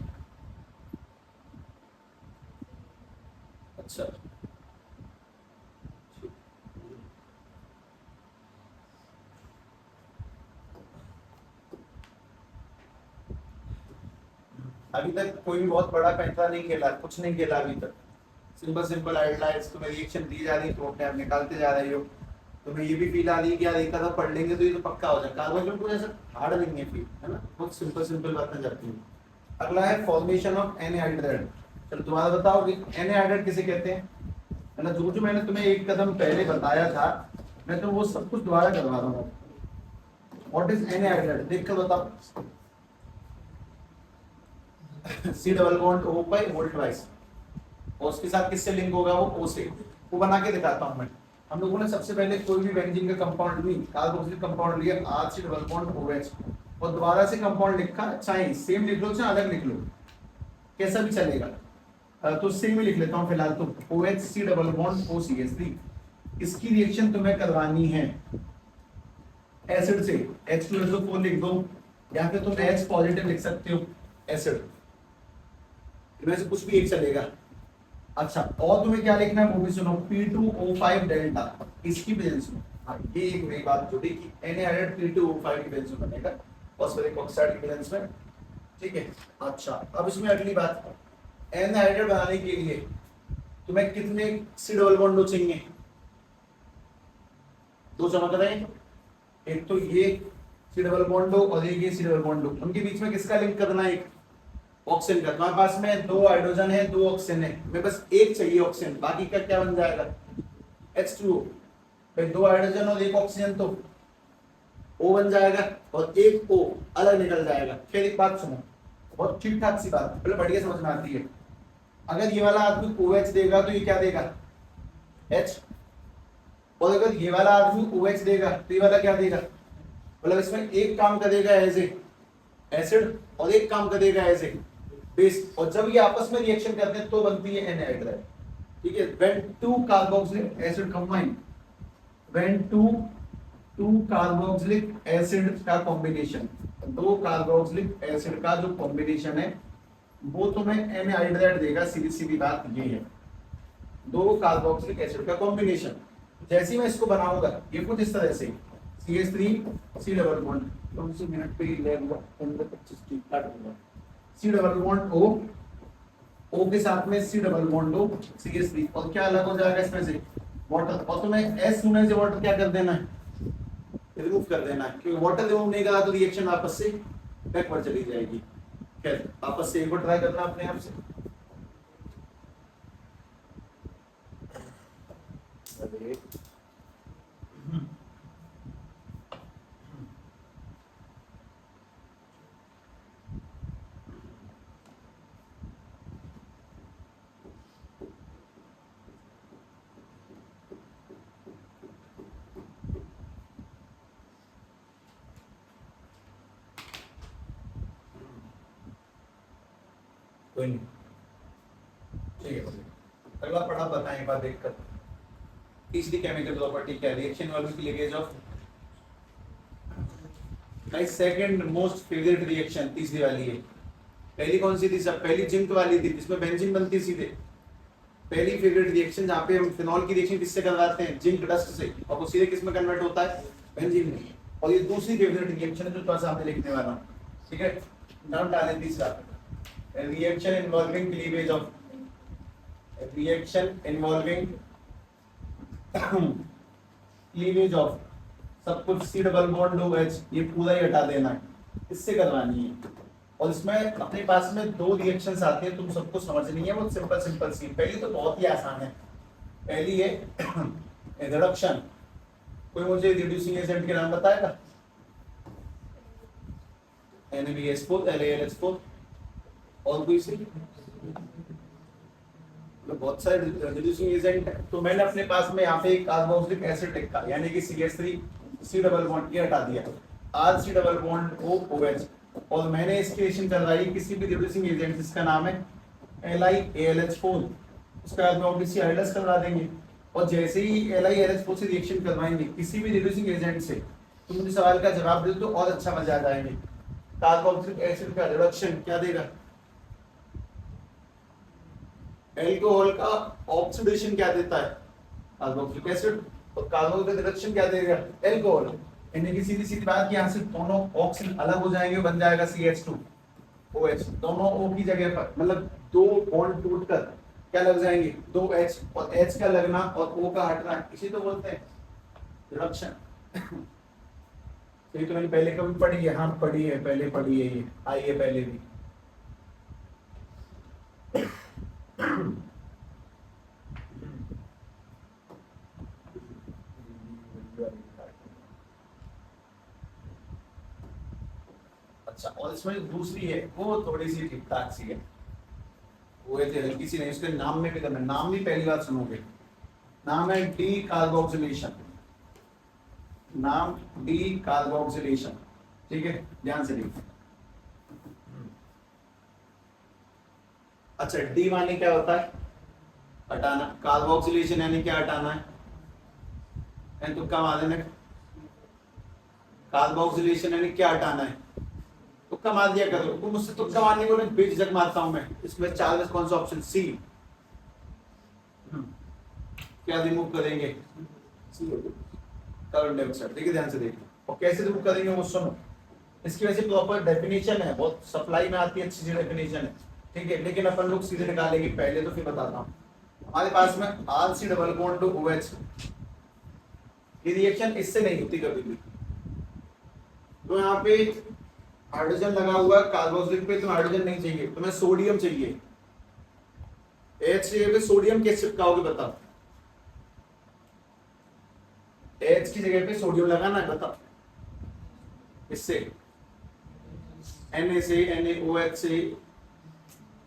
अच्छा, अभी तक कोई भी बहुत बड़ा फैसला नहीं खेला, कुछ नहीं खेला अभी तक। सिंपल हाइड्रोलाइज तुम्हें रिएक्शन दी जा रही है, तो अपने आप निकालते जा रही हो। तुम्हें ये भी फील आ रही है कि यार एक आधा पढ़ लेंगे तो ये तो पक्का हो जाए। कार्बोहाइड्रेट को ऐसा हार्ड नहीं है फील, है ना, बहुत सिंपल बातें जाती हैं। अगला है फॉर्मेशन ऑफ एनहाइड्रेट। चलो तुम्हारा बताओ कि एनहाइड्रेट किसे कहते हैं, है ना। जो मैंने तुम्हें एक कदम पहले बताया था, मैं तो वो सब कुछ दोबारा करवा रहा हूँ। व्हाट इज एनहाइड्रेट, देख कर बताओ। C double bond O by volt wise, और उसके साथ किससे लिंक होगा? वो O से। वो बना के दिखाता हूं मैं। हम लोगों ने सबसे पहले कोई भी बेंजीन का कंपाउंड ली, कार्बोक्सिलिक कंपाउंड लिया, RC डबल बॉन्ड OH, और दोबारा से कंपाउंड लिखा, चाहे सेम लिख लो चाहे अलग लिख लो, कैसा भी चलेगा। तो सेम ही लिख लेता हूं फिलहाल तो, OHC डबल बॉन्ड OCH3। इसकी रिएक्शन तुम्हें करवानी है एसिड से, H2SO4 लिख दो, या फिर तुम H पॉजिटिव लिख सकते हो, एसिड, इनमें से कुछ भी एक चलेगा। अच्छा, और तुम्हें क्या लिखना है वो भी सुनो, P2O5 डेल्टा, इसकी प्रेजेंस में। हाँ, ये एक नई बात जुड़ी कि एनहाइड्रेट P2O5 की प्रेजेंस में बनेगा, फॉस्फोरिक ऑक्साइड की प्रेजेंस में, ठीक है। अच्छा, अब इसमें अगली बात, एनहाइड्रेट बनाने के लिए तुम्हें कितने C डबल बॉन्ड चाहिए? दो चमक रहे हैं, एक तो ये C डबल बॉन्ड और एक ये C डबल बॉन्ड, उनके बीच में किसका लिंक करना है? एक ऑक्सीजन का। तुम्हारे पास में 2 हाइड्रोजन है, 2 ऑक्सीजन है, मैं बस एक चाहिए ऑक्सीजन, बाकी का क्या बन जाएगा? H2O। भाई 2 हाइड्रोजन और 1 ऑक्सीजन तो O बन जाएगा, और एक O अलग निकल जाएगा। फिर एक बात सुनो, बहुत ठीक ठाक सी बात, पहले बढ़िया समझ में आती है। अगर ये वाला आदमी OH देगा तो ये क्या देगा? H, और अगर ये वाला आदमी OH देगा तो ये वाला क्या देगा, मतलब इसमें एक काम करेगा एज ए एसिड और एक काम करेगा एज ए बेस, और जब ये आपस में रिएक्शन करते हैं तो बनती है एनहाइड्राइड। ठीक है, when two carboxylic acid combine, when two carboxylic acid का कॉम्बिनेशन, दो कार्बोक्सिलिक एसिड का जो कॉम्बिनेशन है वो तुम्हें एनहाइड्राइड देगा। सीधी सीधी बात ये है, दो कार्बोक्सिलिक एसिड का कॉम्बिनेशन। जैसे ही मैं इसको बनाऊंगा ये कुछ इस तरह से CH3 C डबल बॉन्ड, तो उसी मिनट पे ही ले लूंगा 15-25 की काट दूंगा, C डबल बॉन्ड O के साथ में C double bond O CH3, और क्या अलग हो जाएगा इसमें से वाटर, और तुम्हें S होने से वाटर क्या कर देना है, रिमूव कर देना है, क्योंकि वाटर रिमूव नहीं करा तो रिएक्शन वापस से बैकवर्ड चली जाएगी। खैर वापस से एक बार ट्राई करना अपने आप से। अरे कोई नहीं, ठीक है। अगला पढ़ा बताएं एक बार देखकर। तीसरी केमिकल प्रॉपर्टी क्या है, reaction involving leakage of, my second most favourite reaction तीसरी वाली है। पहली कौन सी थी सब, पहली जिंक वाली थी जिसमें बेंजीन बनती सीधे। पहली फेवरेट रिएक्शन जहाँ पे हम फिनॉल की रिएक्शन किससे करवाते हैं, जिंक डस्ट से, और वो सीधे किस में कन्वर्ट होता है, बेंजीन में। और ये दूसरी फेवरेट रिएक्शन है जो थोड़ा सा आपने लिखने वाला, ठीक है। नाम डालें तीसरा, reaction involving cleavage of, reaction involving cleavage of, सब कुछ C डबल बॉन्ड OH ये पूरा ही हटा देना है, इससे करवानी है। और इसमें अपने पास में दो रिएक्शंस आती है, तुम सबको समझनी है, वो सिंपल सिंपल सी। पहली तो बहुत ही आसान है, पहली है रिडक्शन। कोई मुझे रिड्यूसिंग एजेंट के नाम बताएगा, NaBH4 LaLH4, और कोई सी, बहुत सारे रिड्यूसिंग एजेंट है। तो मैंने अपने पास में यहाँ पे एक कार्बोक्सिलिक एसिड लिखा, यानी कि CH3 C डबल बॉन्ड ये हटा दिया, RC डबल बॉन्ड OH, और मैंने इसकी रिएक्शन करवाई किसी भी रिड्यूसिंग एजेंट जिसका नाम है LiAlH4, उसके बाद में ऑब्वियसली हाइड्रस करवा देंगे। और जैसे ही LiAlH4 से रिएक्शन करवाएंगे किसी भी रिड्यूसिंग एजेंट से, तो मुझे सवाल का जवाब दे दो और अच्छा मजा आ जाएंगे। कार्बोक्सिलिक एसिड का रिडक्शन क्या देगा, एल्कोहल का ऑक्सीडेशन क्या देता है, कार्बोक्सिलिक एसिड, और कार्बोक्सिलिक का रिडक्शन क्या देगा, एल्कोहल। यानी कि सीधी सीधी बात, यहाँ से दोनों ऑक्सीजन अलग हो जाएंगे, बन जाएगा CH2OH, दोनों O की जगह पर, मतलब दो बॉन्ड टूटकर क्या लग जाएंगे, दो H, और H का लगना और O का हटना, इसी तो बोलते हैं रिडक्शन। ये तो मैंने पहले कभी पढ़ी है, हाँ पढ़ी है, पहले पढ़ी है, ये आई है पहले भी। अच्छा, और इसमें दूसरी है वो थोड़ी सी ठीक ठाक सी है, वो है हल्की सी नहीं, उसके नाम में भी करना, नाम भी पहली बार सुनोगे, नाम है डी कार्बोक्सिलेशन, नाम डी कार्बोक्सिलेशन, ठीक है, ध्यान से देखिए। अच्छा, डी माने क्या होता है, हटाना, कार्बोक्सिलेशन यानी क्या, हटाना है, तुक्का मार देना, कार्बोक्सिलेशन यानी क्या, हटाना है, तुक्का मार दिया करो। तुम मुझसे तुक्का मारने को नहीं, बेझिझक मारता हूं मैं। इसमें चार में कौन सा ऑप्शन, सी, क्या रिमूव करेंगे, कार्बन डाइऑक्साइड, ठीक है, ध्यान से देखिए। और कैसे रिमूव करेंगे वो सुनो, इसकी वैसे प्रॉपर डेफिनेशन है, बहुत सप्लाई में आती है, अच्छी सी डेफिनेशन है, ठीक है, लेकिन अपन लोग सीधे निकालेंगे पहले, तो फिर बताता हूँ। हमारे पास में RC double bond to OH, ये रिएक्शन इससे नहीं होती कभी भी। तो यहाँ पे हाइड्रोजन लगा हुआ है कार्बोक्सिलिक पे, तो हाइड्रोजन नहीं चाहिए, तुम्हें सोडियम चाहिए, H चाहिए, सोडियम कैसे चिपकाओगे बताओ, H की जगह पे सोडियम लगाना है, बताओ इससे, Na से, NaOH से,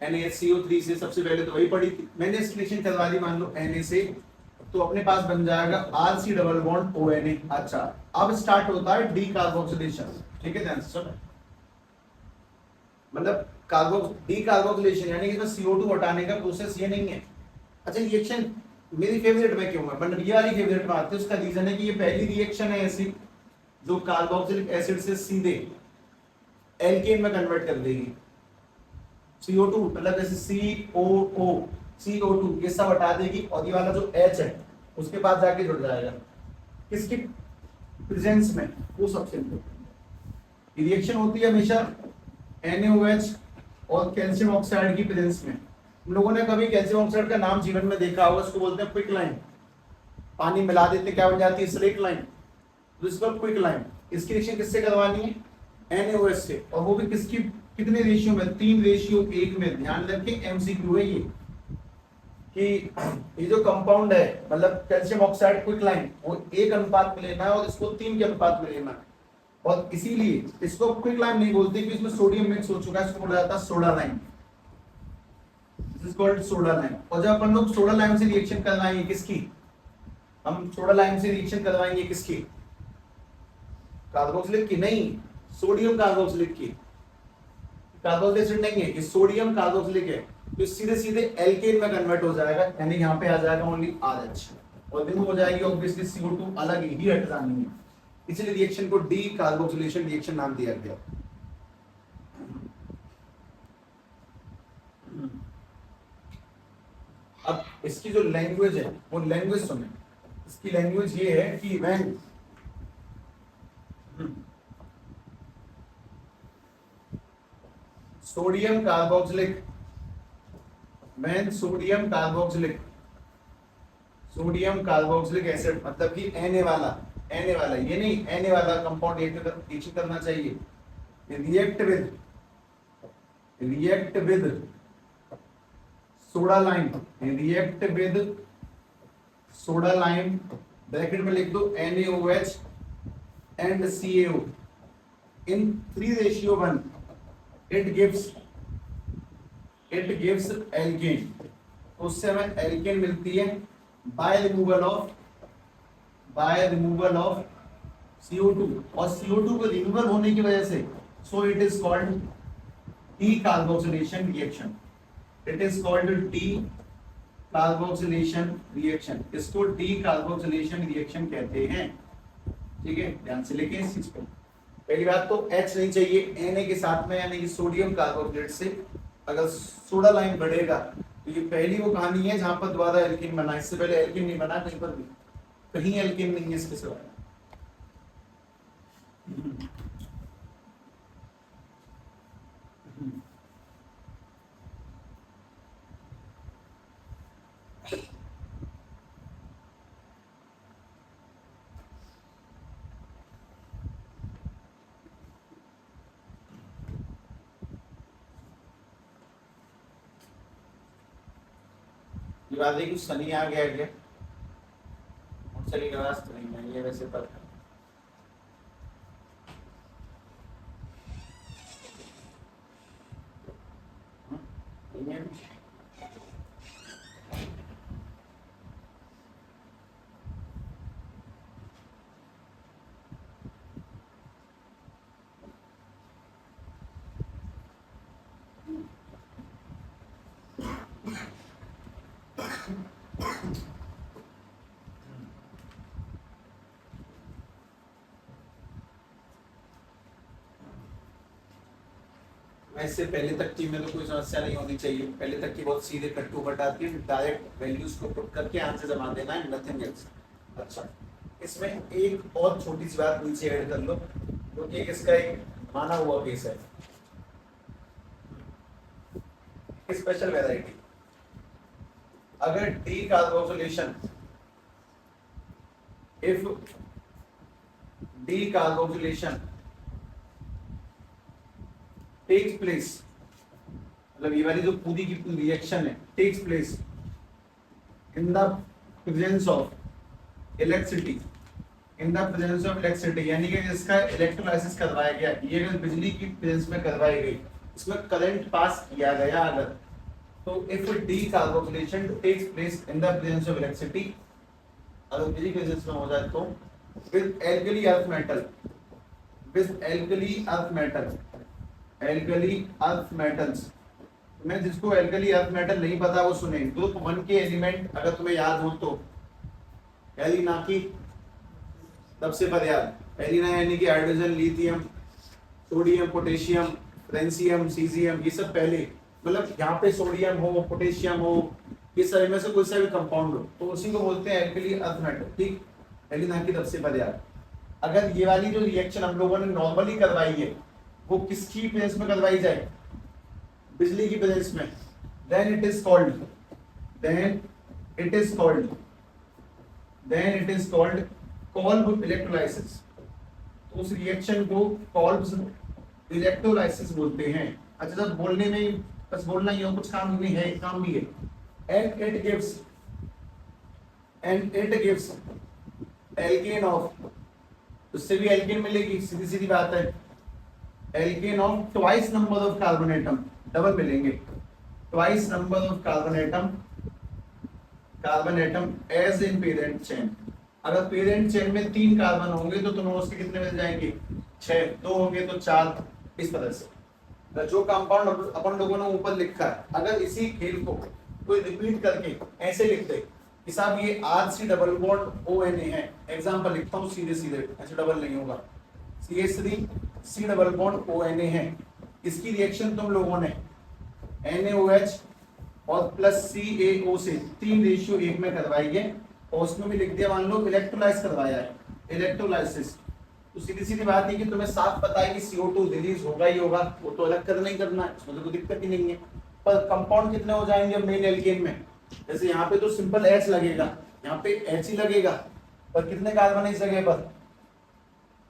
NaHCO3 से, सबसे पहले तो वही पड़ी थी, मैंने एक्सप्लेनेशन करवा दी, मान लो Na से, तो अपने पास बन जाएगा RC डबल बॉन्ड ONA। अच्छा, अब स्टार्ट होता है डी कार्बोक्सिलेशन। ठीक है, ध्यान से सुनो, मतलब डी कार्बोक्सिलेशन यानी कि CO2 हटाने का प्रोसेस ये नहीं है। अच्छा, रिएक्शन मेरी फेवरेट में क्यों है, मतलब ये वाली फेवरेट में आती है, उसका रीजन है कि ये पहली रिएक्शन है ऐसी जो कार्बोक्सिलिक एसिड से सीधे एल्केन में कन्वर्ट कर देगी। CO2 मतलब जैसे CO2 ये सब हटा देगी और ये वाला जो H है उसके पास जाके जुड़ जाएगा किसकी प्रेजेंस में, वो सबसे इम्पोर्टेंट। रिएक्शन होती है हमेशा NaOH और कैल्शियम ऑक्साइड की प्रेजेंस में। हम लोगों ने कभी कैल्शियम ऑक्साइड का नाम जीवन में देखा होगा, उसको बोलते हैं क्विक लाइन। पानी मिला देते क्या बन जाती है, स्लेट लाइन, तो इसको क्विक लाइन। इसकी रिएक्शन किससे करवानी है, NaOH से, और वो भी किसकी कितने रेशियो में, 3:1 में। ध्यान रखें, MCQ है ये कि ये जो कंपाउंड है मतलब कैल्शियम ऑक्साइड क्विक लाइन वो 1 अनुपात में लेना है और इसको 3 के अनुपात में लेना है। और इसीलिए इसको क्विक लाइन नहीं बोलते कि इसमें सोडियम मिक्स हो चुका है, इसको बोला जाता है soda line. This is called soda line. और जब अपन लोग सोडा लाइन से रिएक्शन करवाएंगे किसकी, हम सोडा लाइन से रिएक्शन करवाएंगे किसकी, कार्बोक्सिलिक की, नहीं, सोडियम कार्बोक्सिलिक की। कार्बोक्सिलिक एसिड नहीं है, ये सोडियम कार्बोक्सिलिक है, तो सीधे सीधे एल्केन में कन्वर्ट हो जाएगा, यानी यहाँ पे आ जाएगा ओनली RH और रिमूव हो जाएगी ऑब्वियसली CO2 अलग ही हट जानी है। इसलिए रिएक्शन को डी कार्बोक्सिलेशन रिएक्शन नाम दिया गया। अब इसकी जो लैंग्वेज है वो लैंग्वेज सुने। इसकी लैंग्वेज ये है कि व्हेन सोडियम कार्बोक्सिलिक एसिड मतलब कि Na वाला ये नहीं, Na वाला कंपाउंड रिएक्शन करना चाहिए, react with soda lime, bracket में लिख दो NaOH and CaO in 3:1, it gives alkane। उससे हमें एल्केन मिलती है बाय रिमूवल ऑफ CO2, और CO2 को रिमूवल होने की वजह से so it is called D carboxylation reaction. इसको डी कार्बोक्सिलेशन रिएक्शन कहते हैं। ठीक है, ध्यान से लिखें इस चीज को। पहली बात तो H नहीं चाहिए Na के साथ में, यानी कि सोडियम कार्बोक्सिलेट से अगर सोडा लाइन बढ़ेगा तो ये पहली वो कहानी है जहां पर दोबारा एल्कीन बना। इससे पहले एल्कीन नहीं बना कहीं पर भी, कहीं एल्कीन नहीं है इसके सिवा। ये बात है कि सनी आ गया क्या, सनी के पास तो नहीं है ये वैसे पर नहीं है। इससे पहले तक की में तो कोई समस्या नहीं होनी चाहिए। पहले तक की बहुत सीधे कट टू कट आती है, डायरेक्ट वैल्यूज को पुट करके आंसर जमा देना है, नथिंग एल्स। अच्छा, इसमें एक और छोटी सी बात नीचे ऐड कर लो, क्योंकि इसका एक माना हुआ केस है, स्पेशल वैरायटी। अगर decarboxylation, if decarboxylation takes place, मतलब ये वाली जो पूरी की पूरी रिएक्शन है takes place in the presence of electricity, यानी कि इसका इलेक्ट्रोलाइसिस करवाया गया, ये अगर बिजली की प्रेजेंस में करवाई गई, इसमें करंट पास किया गया अगर, तो if decarboxylation takes place in the presence of electricity अगर किसी केसेस में हो जाए तो with alkali earth metal, with alkali earth metal, alkali earth metals. मैं जिसको एल्कली अर्थ मेटल नहीं पता वो सुने। ग्रुप 1 के एलिमेंट अगर तुम्हें याद हो तो एलिना की सबसे पहले याद एलिना यानी कि hydrogen, lithium, sodium, potassium, francium, caesium, ये सब पहले, मतलब यहाँ पे सोडियम हो, पोटेशियम हो, ये सारे में से कोई सा भी कंपाउंड हो तो उसी को बोलते हैं एल्कली अर्थ मेटल। ठीक, एलिना की सबसे पहले याद। अगर ये वाली जो रिएक्शन हम लोगों ने नॉर्मली करवाई है वो किसकी प्रेजेंस में करवाई जाए, बिजली की प्रेजेंस में, then it is called Kolb electrolysis। तो उस रिएक्शन को Kolb electrolysis बोलते हैं। अच्छा, जब बोलने में बस बोलना ही हो, कुछ काम नहीं है, काम भी है। and it gives alkane of, उससे भी एल्केन मिलेगी, सीधी सीधी बात है। Alkane of twice number of carbon atom, double मिलेंगे, twice number of carbon atom as in parent chain. अगर पेरेंट चेन में 3 कार्बन होंगे तो तुम्हें उसके कितने मिल जाएंगे, 6, 2 होंगे तो 4, इस तरह से। जो कंपाउंड अपन लोगों ने ऊपर लिखा है, अगर इसी खेल को कोई रिपीट करके ऐसे लिख दे कि साहब ये RC डबल बॉन्ड ONA है, एग्जांपल लिखता हूँ सीधे सीधे, ऐसे डबल नहीं होगा, CH3 C double bond ONA है, इसकी रिएक्शन तुम लोगों ने NaOH और प्लस CaO से 3:1 में करवाई है और उसमें भी लिख दिया मान लो इलेक्ट्रोलाइज करवाया है, इलेक्ट्रोलाइसिस। तो सीधी सीधी बात है कि तुम्हें साफ पता है कि CO2 रिलीज होगा ही होगा, वो तो अलग करना ही करना है, उसमें तो कोई दिक्कत ही नहीं है। पर कंपाउंड कितने हो जाएंगे मेन एल्केन में, जैसे यहाँ पे तो सिंपल H लगेगा, यहाँ पे H ही लगेगा, पर कितने कार्बन है इस जगह पर,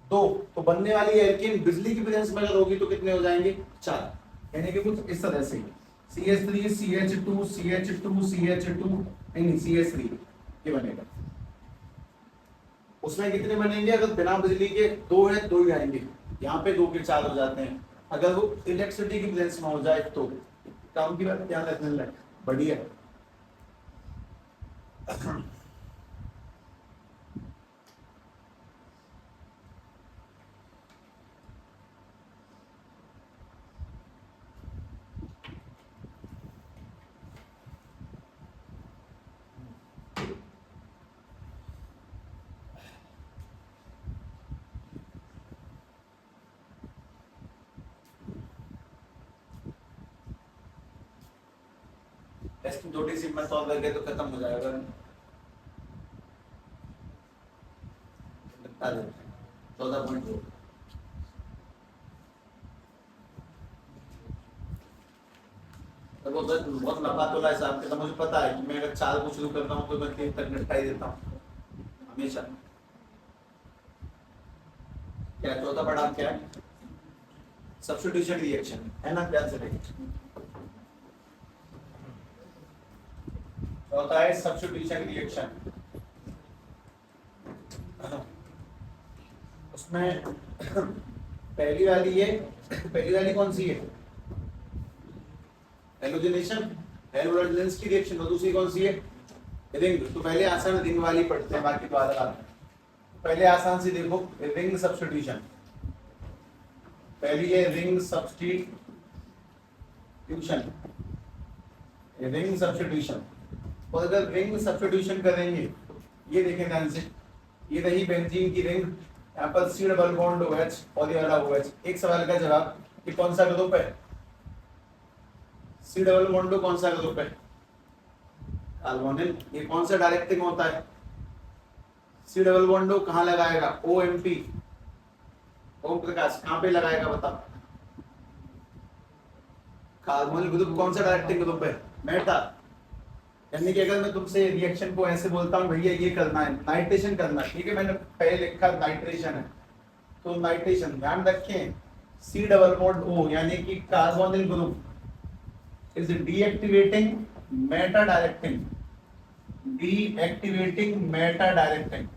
2। तो बनने वाली एल्केन बिजली की प्रेजेंस में अगर होगी तो कितने हो जाएंगे, 4। यानी कि कुछ इस तरह से CH3 CH2 CH2 CH2 नहीं CH3 ये बनेगा। उसमें कितने बनेंगे, अगर बिना बिजली के 2 है 2 ही आएंगे, यहाँ पे 2 के 4 हो जाते हैं। अगर वो इलेक्ट्रिसिटी की प्रेजेंस में हो जाए तो काम की बात ध्यान रखने लगे, बढ़िया। टेस्ट 2 सी में सॉल्व करके तो खत्म हो जाएगा। 14.2 बहुत लंबा तोला हिसाब के, तो मुझे पता है कि मैं अगर 4 को शुरू करता हूँ तो मैं 3 तक निपटा ही देता हूँ हमेशा। क्या चौथा पढ़ा क्या है, सब्स्टिट्यूशन रिएक्शन है ना, ध्यान से देखिए। होता है सब्स्टिट्यूशन रिएक्शन, उसमें पहली वाली कौन सी है, हेलोजनेशन, हेलोजनेस की रिएक्शन, और दूसरी कौन सी है, रिंग। तो पहले आसान रिंग वाली पढ़ते हैं, बाकी तो अलग अलग। पहले आसान से देखो, रिंग सब्स्टिट्यूशन, पहली है रिंग सब्स्टिट्यूशन, रिंग सब्स्टिट्यूशन। और अगर रिंग सब्स्टिट्यूशन करेंगे, ये देखें ध्यान से, ये रही बेंजीन की रिंग, यहाँ पर C डबल बॉन्ड OH और ये वाला OH। एक सवाल का जवाब, ये कौन सा ग्रुप है, C डबल बॉन्ड कौन सा ग्रुप है, कार्बोनिल। ये कौन सा डायरेक्टिंग होता है, C डबल बॉन्ड कहाँ लगाएगा, OMP, ओम प्रकाश कहाँ पे लगाएगा बता। कार्बोनिल ग्रुप कौन सा डायरेक्टिंग ग्रुप है, मेटा। यानी कि अगर मैं तुमसे रिएक्शन को ऐसे बोलता हूँ भैया ये करना है, नाइट्रेशन करना है, ठीक है, मैंने पहले लिखा नाइट्रेशन है, तो नाइट्रेशन ध्यान रखें, C डबल बॉन्ड O यानी कि carbonyl group is deactivating Meta directing, deactivating Meta directing,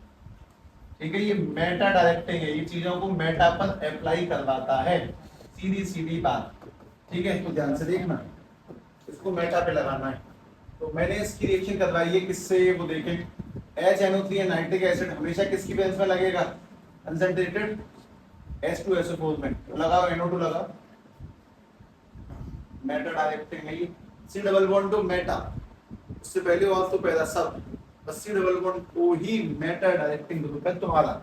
ठीक है, ये मेटा डायरेक्टिंग है, ये चीजों को मेटा पर अप्लाई करवाता है, सीधी सीधी बात, ठीक है। तो ध्यान से देखना, इसको मेटा पे लगाना है। तो मैंने इसकी रिएक्शन करवाई है किससे, वो देखें, HNO3 है नाइट्रिक एसिड, हमेशा किसकी प्रेजेंस में लगेगा? कंसंट्रेटेड H2SO4 में। तो लगाओ NO2 लगाओ, मेटा डायरेक्टिंग में C double bond to meta, उससे पहले और तो पहला सब, बस C डबल बॉन्ड को ही मेटा डायरेक्टिंग ग्रुप है तुम्हारा।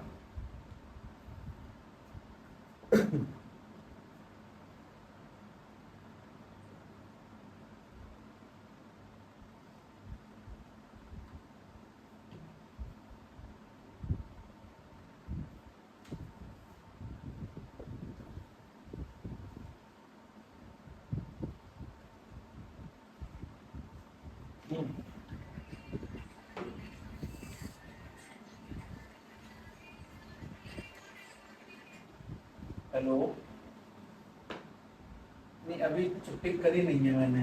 हेलो, नहीं अभी छुट्टी करी नहीं है मैंने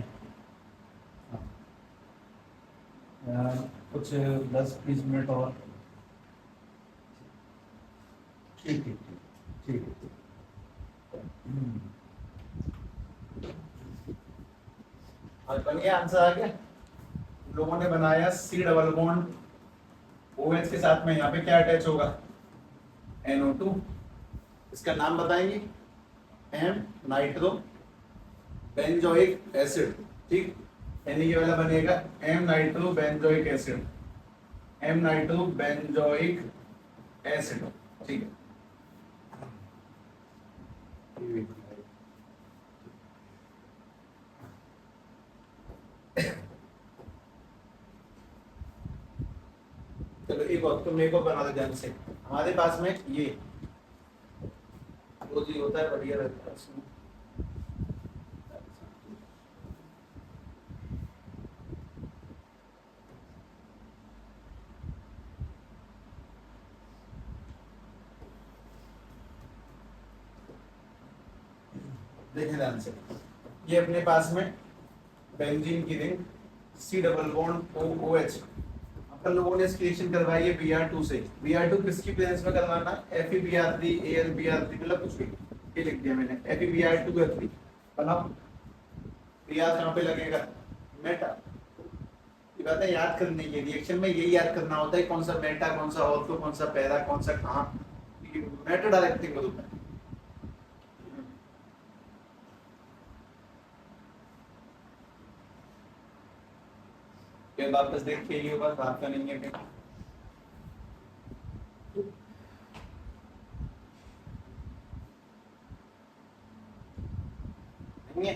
यार, कुछ 10-20 मिनट और। ठीक है, ठीक है। और बन गया आंसर आ गया। लोगों ने बनाया C डबल बॉन्ड OH के साथ में, यहाँ पे क्या अटैच होगा? NO2। इसका नाम बताएंगे? M नाइट्रो बेंजोइक एसिड, ठीक। यानी ये वाला बनेगा M nitro benzoic acid, M nitro benzoic acid, ठीक है। चलो एक और तुम एक और बना दो ध्यान से। हमारे पास में ये वो जी होता है, बढ़िया रहता है इसमें। देखें ध्यान से, ये अपने पास में बेंजीन की ring C double bond OH, अपन लोगों ने इसकी रिएक्शन करवाई है Br2 से। Br2 किसकी प्रेजेंस में करवाना है? FeBr3 AlBr3, मतलब कुछ भी, ये लिख दिया मैंने FeBr2 बनाओ। Br कहाँ पे लगेगा? मेटा। ये बातें याद करने की, रिएक्शन में यही याद करना होता है, कौन सा मेटा, कौन सा ऑर्थो, कौन सा पैरा, कौन सा कहाँ। मेटा डायरेक्टिंग ग्रुप है। फिर वापस देखिए, ये बात बात का नहीं है फिर। नहीं है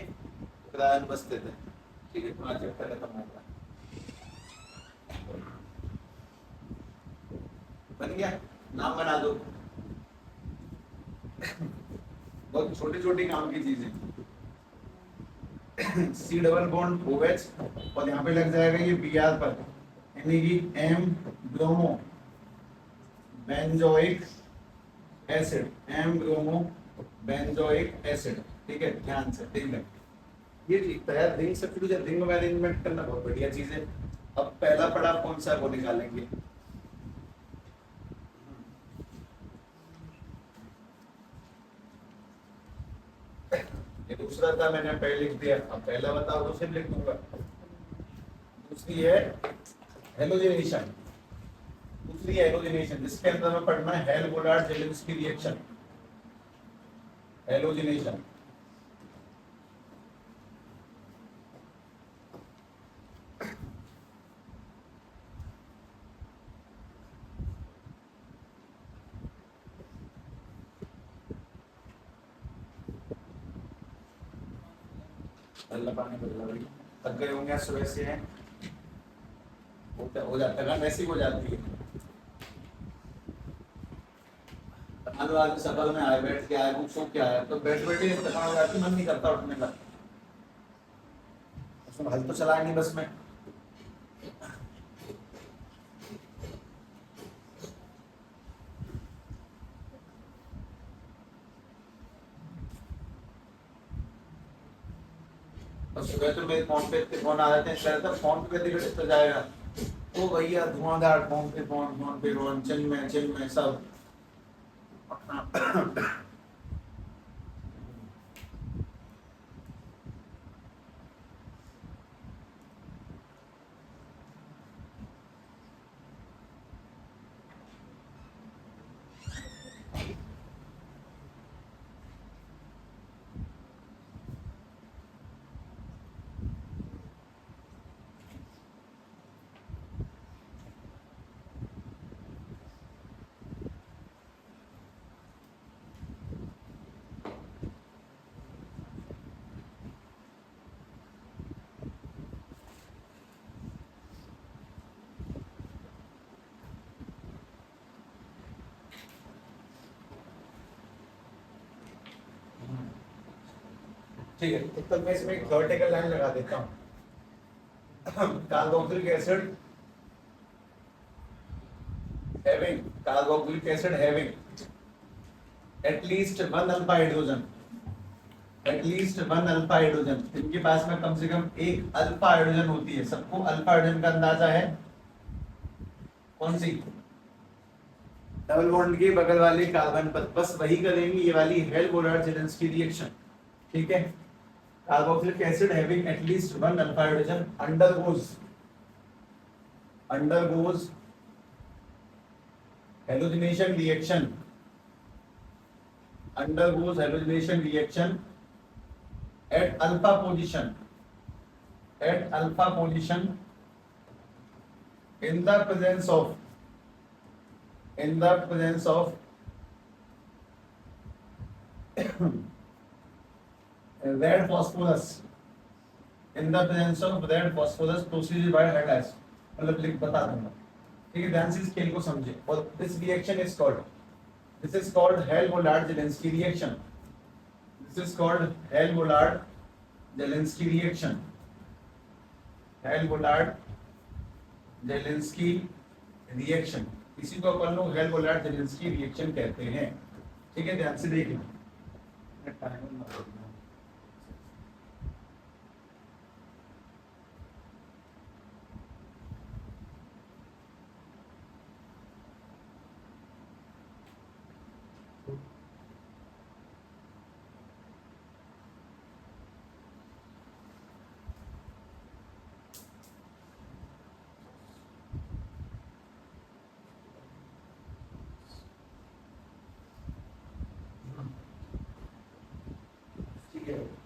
तो बस देते हैं, ठीक है, तुम्हारा चैप्टर खत्म होगा। बन गया, नाम बना दो। बहुत छोटी छोटी काम की चीजें। C डबल बॉन्ड OH और यहाँ पे लग जाएगा ये Br पर, यानी कि M bromo benzoic acid, M bromo benzoic acid, ठीक है। ध्यान से देख लें, ये लिखता है रिंग सब्स्टिट्यूशन, रिंग में अरेंजमेंट करना बहुत बढ़िया चीज है। अब पहला पड़ाव कौन सा है वो निकालेंगे। ये दूसरा था, मैंने पहले लिख दिया, अब पहला बताओ तो सिर्फ लिख दूंगा। दूसरी है हेलोजिनेशन, दूसरी है हेलोजिनेशन, जिसके अंदर में पढ़ना है Hell Volhard Zelinsky reaction, halogenation. अल्लाह पानी बदला भाई, थक गए होंगे सुबह से हैं, हो जाता है, वैसे ही हो जाती है। मान लो आज सफल में आए, बैठ के आए, बुक सो के आया, तो बैठ बैठे थकान हो जाती, मन नहीं करता उठने का। उसमें हल तो चला नहीं बस में। और सुबह तो मेरे फोन पे इतने फोन आ जाते हैं, शायद फोन पे कभी तो जाएगा, ओ भैया धुआंधार, फोन पे फोन, फोन पे फोन, चिल में सब। ठीक है, तो तब मैं इसमें एक थ्योरेटिकल लाइन लगा देता हूँ. Carboxylic acid having at least one alpha hydrogen, इनके पास में कम से कम एक अल्फा हाइड्रोजन होती है. सबको अल्फा हाइड्रोजन का अंदाजा है. कौन सी? डबल बॉन्ड के बगल वाले कार्बन पर. बस वही करेंगे, ये वाली हेल्म-वोलार्ड-जेलेंस्की रिएक्शन. ठीक है. Carboxylic acid having at least one alpha hydrogen undergoes halogenation reaction at alpha position in the presence of red phosphorus preceded by hydrolysis. मतलब लिख बता दूंगा. ठीक है, ध्यान से इस खेल को समझे. और this reaction is called Hell Volhard Zelinsky reaction. Hell Volhard Zelinsky reaction. इसी को अपन लोग हेल्म-वोलार्ड-जेलेंस्की रिएक्शन कहते हैं. ठीक है, ध्यान से देखिए.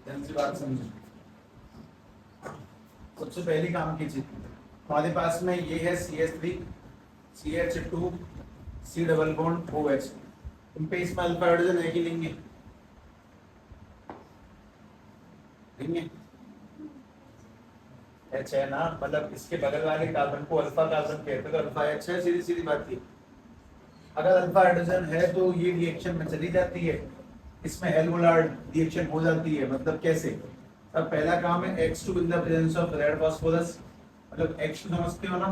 ध्यान से बात समझो. सबसे पहले काम कीजिए. हमारे पास में ये है CH3 CH2 C double bond OH. तुम पे इसमें अल्फा हाइड्रोजन है कि लेंगे? H है ना, मतलब इसके बगल वाले कार्बन को अल्फा कार्बन कहते हैं, तो अल्फा H है. सीधी सीधी बात थी. अगर अल्फा हाइड्रोजन है तो ये रिएक्शन में चली जाती है, इसमें हेल्म-वोलार्ड रिएक्शन हो जाती है. मतलब कैसे? अब पहला काम है X2 in the presence of red phosphorus. मतलब X2 समझते हो ना?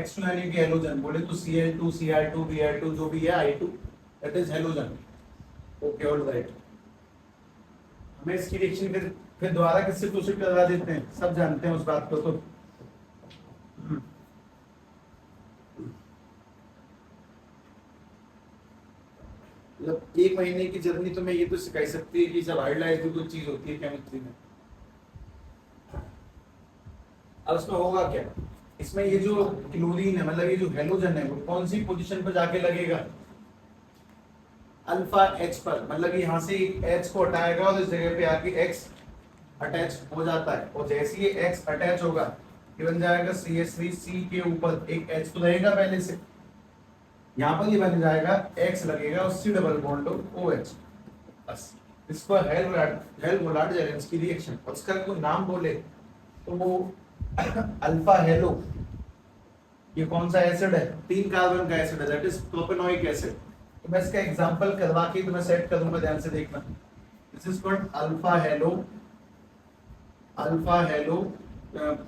X2 यानी कि हेलोजन. बोले तो Cl2 Cr2 Br2 जो भी है I2 that is halogen. Okay, all right. हमें इसकी रिएक्शन फिर दोबारा किससे प्रोसीड करवा देते हैं, सब जानते हैं उस बात को. तो मतलब 1 महीने की जर्नी तो मैं ये तो सिखा सकती है कि जब हाइड्रोलाइज भी कोई चीज होती है केमिस्ट्री में. अब इसमें होगा क्या? इसमें ये जो क्लोरीन है, मतलब ये जो हेलोजन है, वो कौन सी पोजीशन पर जाके लगेगा? अल्फा H पर. मतलब यहाँ से H को हटाएगा और इस जगह पे आके X अटैच हो जाता है. और जैसे ही X अटैच होगा, ये बन जाएगा CH3C के ऊपर एक H तो रहेगा पहले से. यहाँ पर ये बन जाएगा X लगेगा और C डबल बॉन्ड OH. बस इसको हेल्म-वोलार्ड-जेलेंस्की रिएक्शन. और इसका कोई नाम बोले तो वो अल्फा हेलो. ये कौन सा एसिड है? 3 कार्बन का एसिड है, दैट इज प्रोपेनोइक एसिड. तो मैं इसका एग्जांपल करवा के तुम्हें सेट करूंगा, ध्यान से देखना. This is called alpha hello.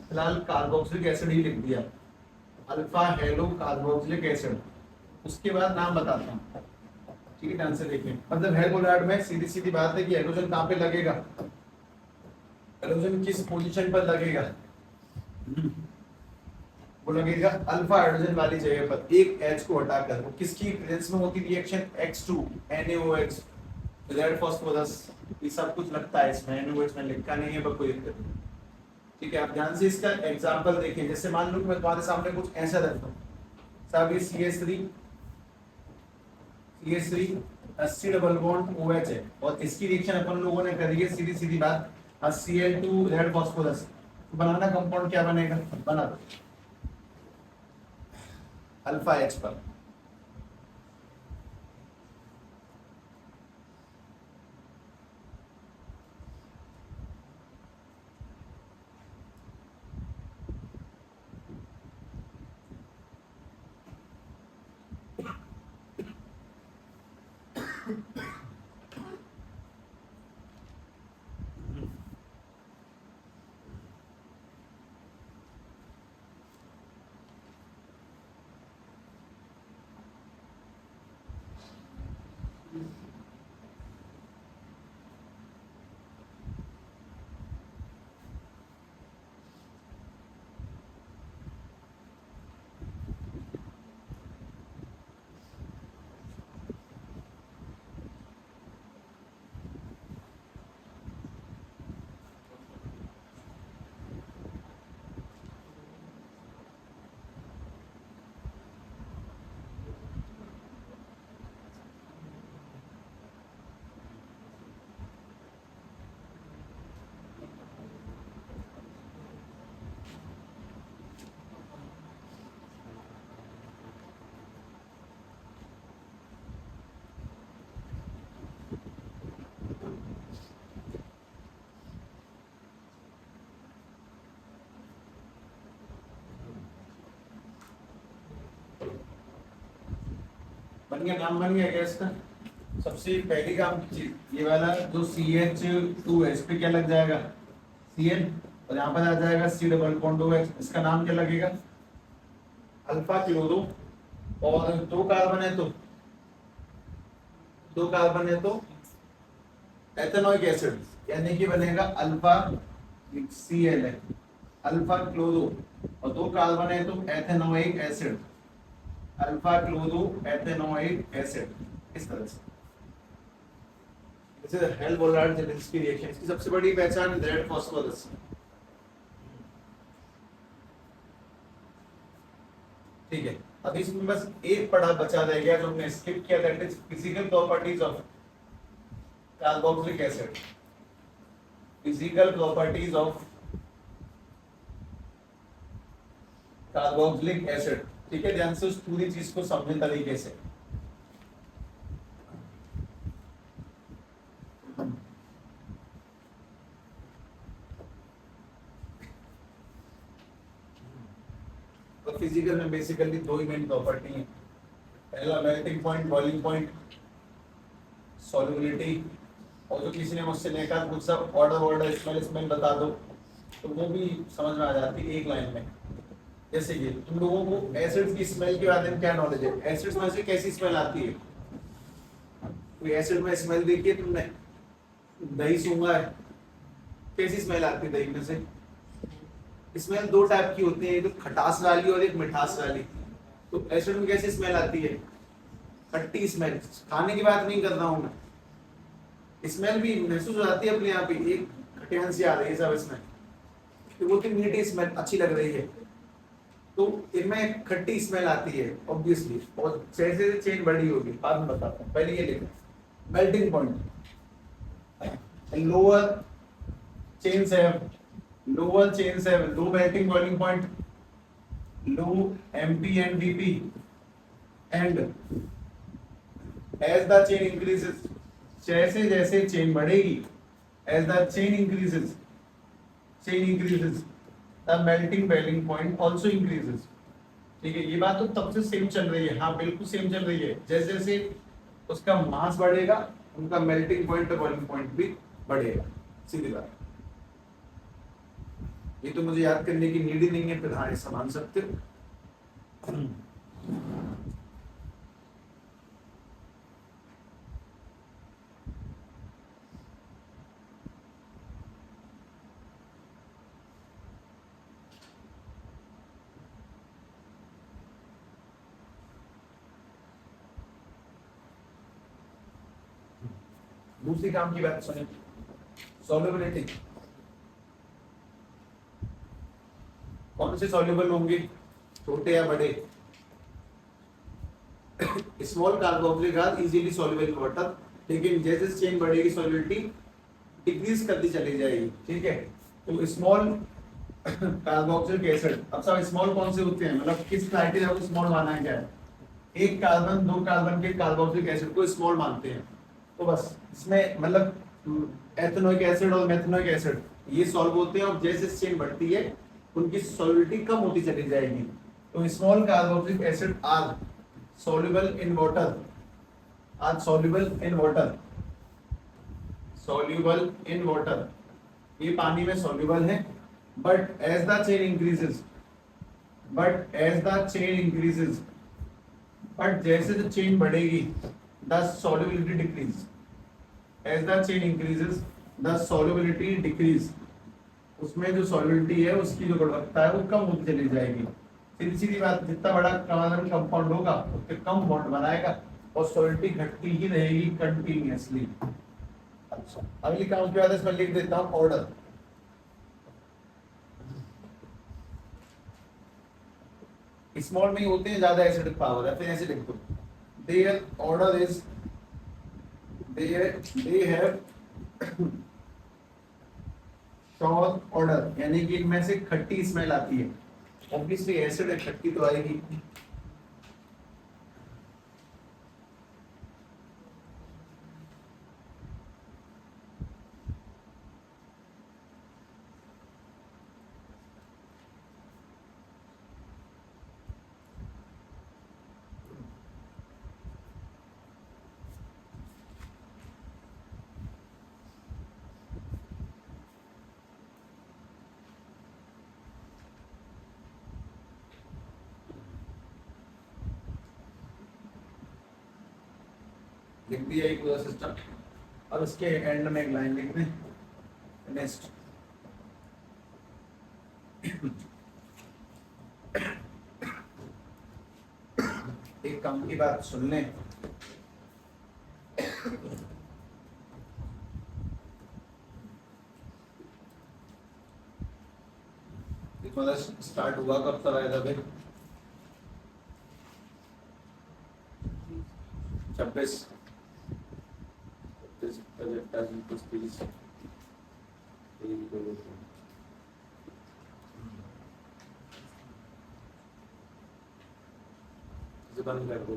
फिलहाल कार्बोक्सिलिक एसिड ही लिख दिया. Alpha hello carboxylic acid. उसके बाद नाम बताता हूँ. ठीक है, ध्यान से देखिए. मतलब हेल्म-वोलार्ड में सीधी सीधी बात है कि हाइड्रोजन कहाँ पे लगेगा, हाइड्रोजन किस पोजीशन पर लगेगा? वो लगेगा अल्फा हाइड्रोजन वाली जगह पर एक H को हटाकर. वो किसकी प्रेजेंस में होती reaction? X2 NaOH red phosphorus. ये सब कुछ लगता है इसमें, NaOH में लिखा नहीं है, पर कोई दिक्कत नहीं. ठीक है, आप ध्यान से इसका एग्जांपल देखिए. जैसे मान लो मैं तुम्हारे सामने कुछ ऐसा रखता हूँ. साहब ये CH3 C double bond OH है और इसकी रिएक्शन अपन लोगों ने करी है. सीधी सीधी बात, Cl2 रेड फास्फोरस. बनाना कंपाउंड क्या बनेगा? बना दो अल्फा H पर. बन गया, नाम बन गया क्या इसका? सबसे पहली काम की चीज ये वाला जो CH2 है, इस पे क्या लग जाएगा? Cl, और यहाँ पर आ जाएगा C डबल बॉन्ड OH, इसका नाम क्या लगेगा? अल्फा क्लोरो, और दो कार्बन है तो एथेनोइक एसिड, यानी कि बनेगा अल्फा Cl है, अल्फा क्लोरो, और दो कार्बन है तो ethanoic acid, alpha chloro ethanoic acid, इस तरह से। This is a Hell-Bollard-Zielinski reaction। इसकी सबसे बड़ी पहचान रेड फास्फोरस। ठीक है, अब इसमें बस एक पढ़ा बचा रह गया जो हमने स्किप किया, that is physical properties of carboxylic acid. Physical properties of carboxylic acid. ठीक है, ध्यान से उस पूरी चीज को समझने तरीके से। तो फिजिकल में बेसिकली दो ही मेन प्रॉपर्टी है, पहला melting point, boiling point, solubility, और जो किसी ने मुझसे नेका कुछ सब ऑर्डर स्मेल बता दो तो वो भी समझ में आ जाती है एक लाइन में। जैसे कि तुम लोगों को एसिड्स की स्मेल के बारे में क्या नॉलेज है? एसिड्स में से कैसी स्मेल आती है? कोई एसिड में स्मेल देखी है तुमने? दही सूंघा है, कैसी स्मेल आती है दही में से? स्मेल दो टाइप की होती है, एक तो खटास वाली और एक मिठास वाली। तो एसिड में कैसी स्मेल आती है? खट्टी स्मेल। खाने की बात नहीं कर रहा हूं मैं, स्मेल भी महसूस हो जाती है अपने आप ही, एक खटियान सी आ रही है सब इसमें, तो वो मीठी स्मेल अच्छी लग रही है, तो इनमें खट्टी स्मेल आती है ऑब्वियसली, और जैसे चेन बड़ी होगी, बाद में बताता हूँ, पहले ये लिखो। मेल्टिंग पॉइंट, लोअर चेन्स है, low melting boiling point, low MP and VP, and as the chain increases, जैसे जैसे चेन बढ़ेगी, as the chain increases, the melting boiling point also increases। ठीक है, ये बात तो तब से सेम चल रही है, हाँ बिल्कुल सेम चल रही है। जैसे जैसे उसका मास बढ़ेगा, उनका मेल्टिंग पॉइंट और बॉइलिंग पॉइंट भी बढ़ेगा, सीधी बात। ये तो मुझे याद करने की नीड ही नहीं है, फिर हाँ ऐसा मान सकते हो। दूसरी काम की बात सुनिए, सॉल्युबिलिटी। कौन से सॉल्युबल होंगे, छोटे या बड़े? Small carboxylic acid easily soluble in water, लेकिन जैसे चेन बढ़ेगी सॉल्युबिलिटी डिक्रीज करती चली जाएगी। ठीक है, तो स्मॉल कार्बोक्सिलिक एसिड, अब सब स्मॉल कौन से होते हैं, मतलब किस क्राइटेरिया को स्मॉल माना है? क्या है? एक कार्बन, दो कार्बन के कार्बोक्सिलिक एसिड को स्मॉल मानते हैं। तो बस इसमें मतलब एथेनोइक एसिड और मेथेनोइक एसिड ये सॉल्व होते हैं, और जैसे चेन बढ़ती है उनकी सॉल्युबिलिटी कम होती चली जाएगी। तो small carboxylic acid are soluble in water, are soluble in water, soluble in water, ये पानी में soluble है, but as the chain increases, but जैसे जो चेन बढ़ेगी, the solubility decrease. As the chain increases, the solubility decrease. उसमें जो solubility है उसकी जो गुणवत्ता है वो कम होती चली जाएगी. सीधी सीधी बात, जितना बड़ा कार्बन कंपाउंड होगा उतने कम बॉन्ड बनाएगा और solubility घटती ही रहेगी कंटिन्यूअसली. अच्छा, अगली काम की बात है, इसमें लिख देता हूँ ऑर्डर. स्मॉल में ही होते हैं ज्यादा एसिडिक पावर है, फिर ऐसे लिख दो. Their order is they have sour order, यानी कि इनमें से खट्टी स्मेल आती है. ऑब्वियसली एसिड है, खट्टी तो आएगी. लिख दिया एक पूरा सिस्टम. अब इसके एंड में एक लाइन लिख दें. नेक्स्ट एक काम की बात सुन लें. स्टार्ट हुआ कब तक आएगा भाई? 26 बंद कर दो.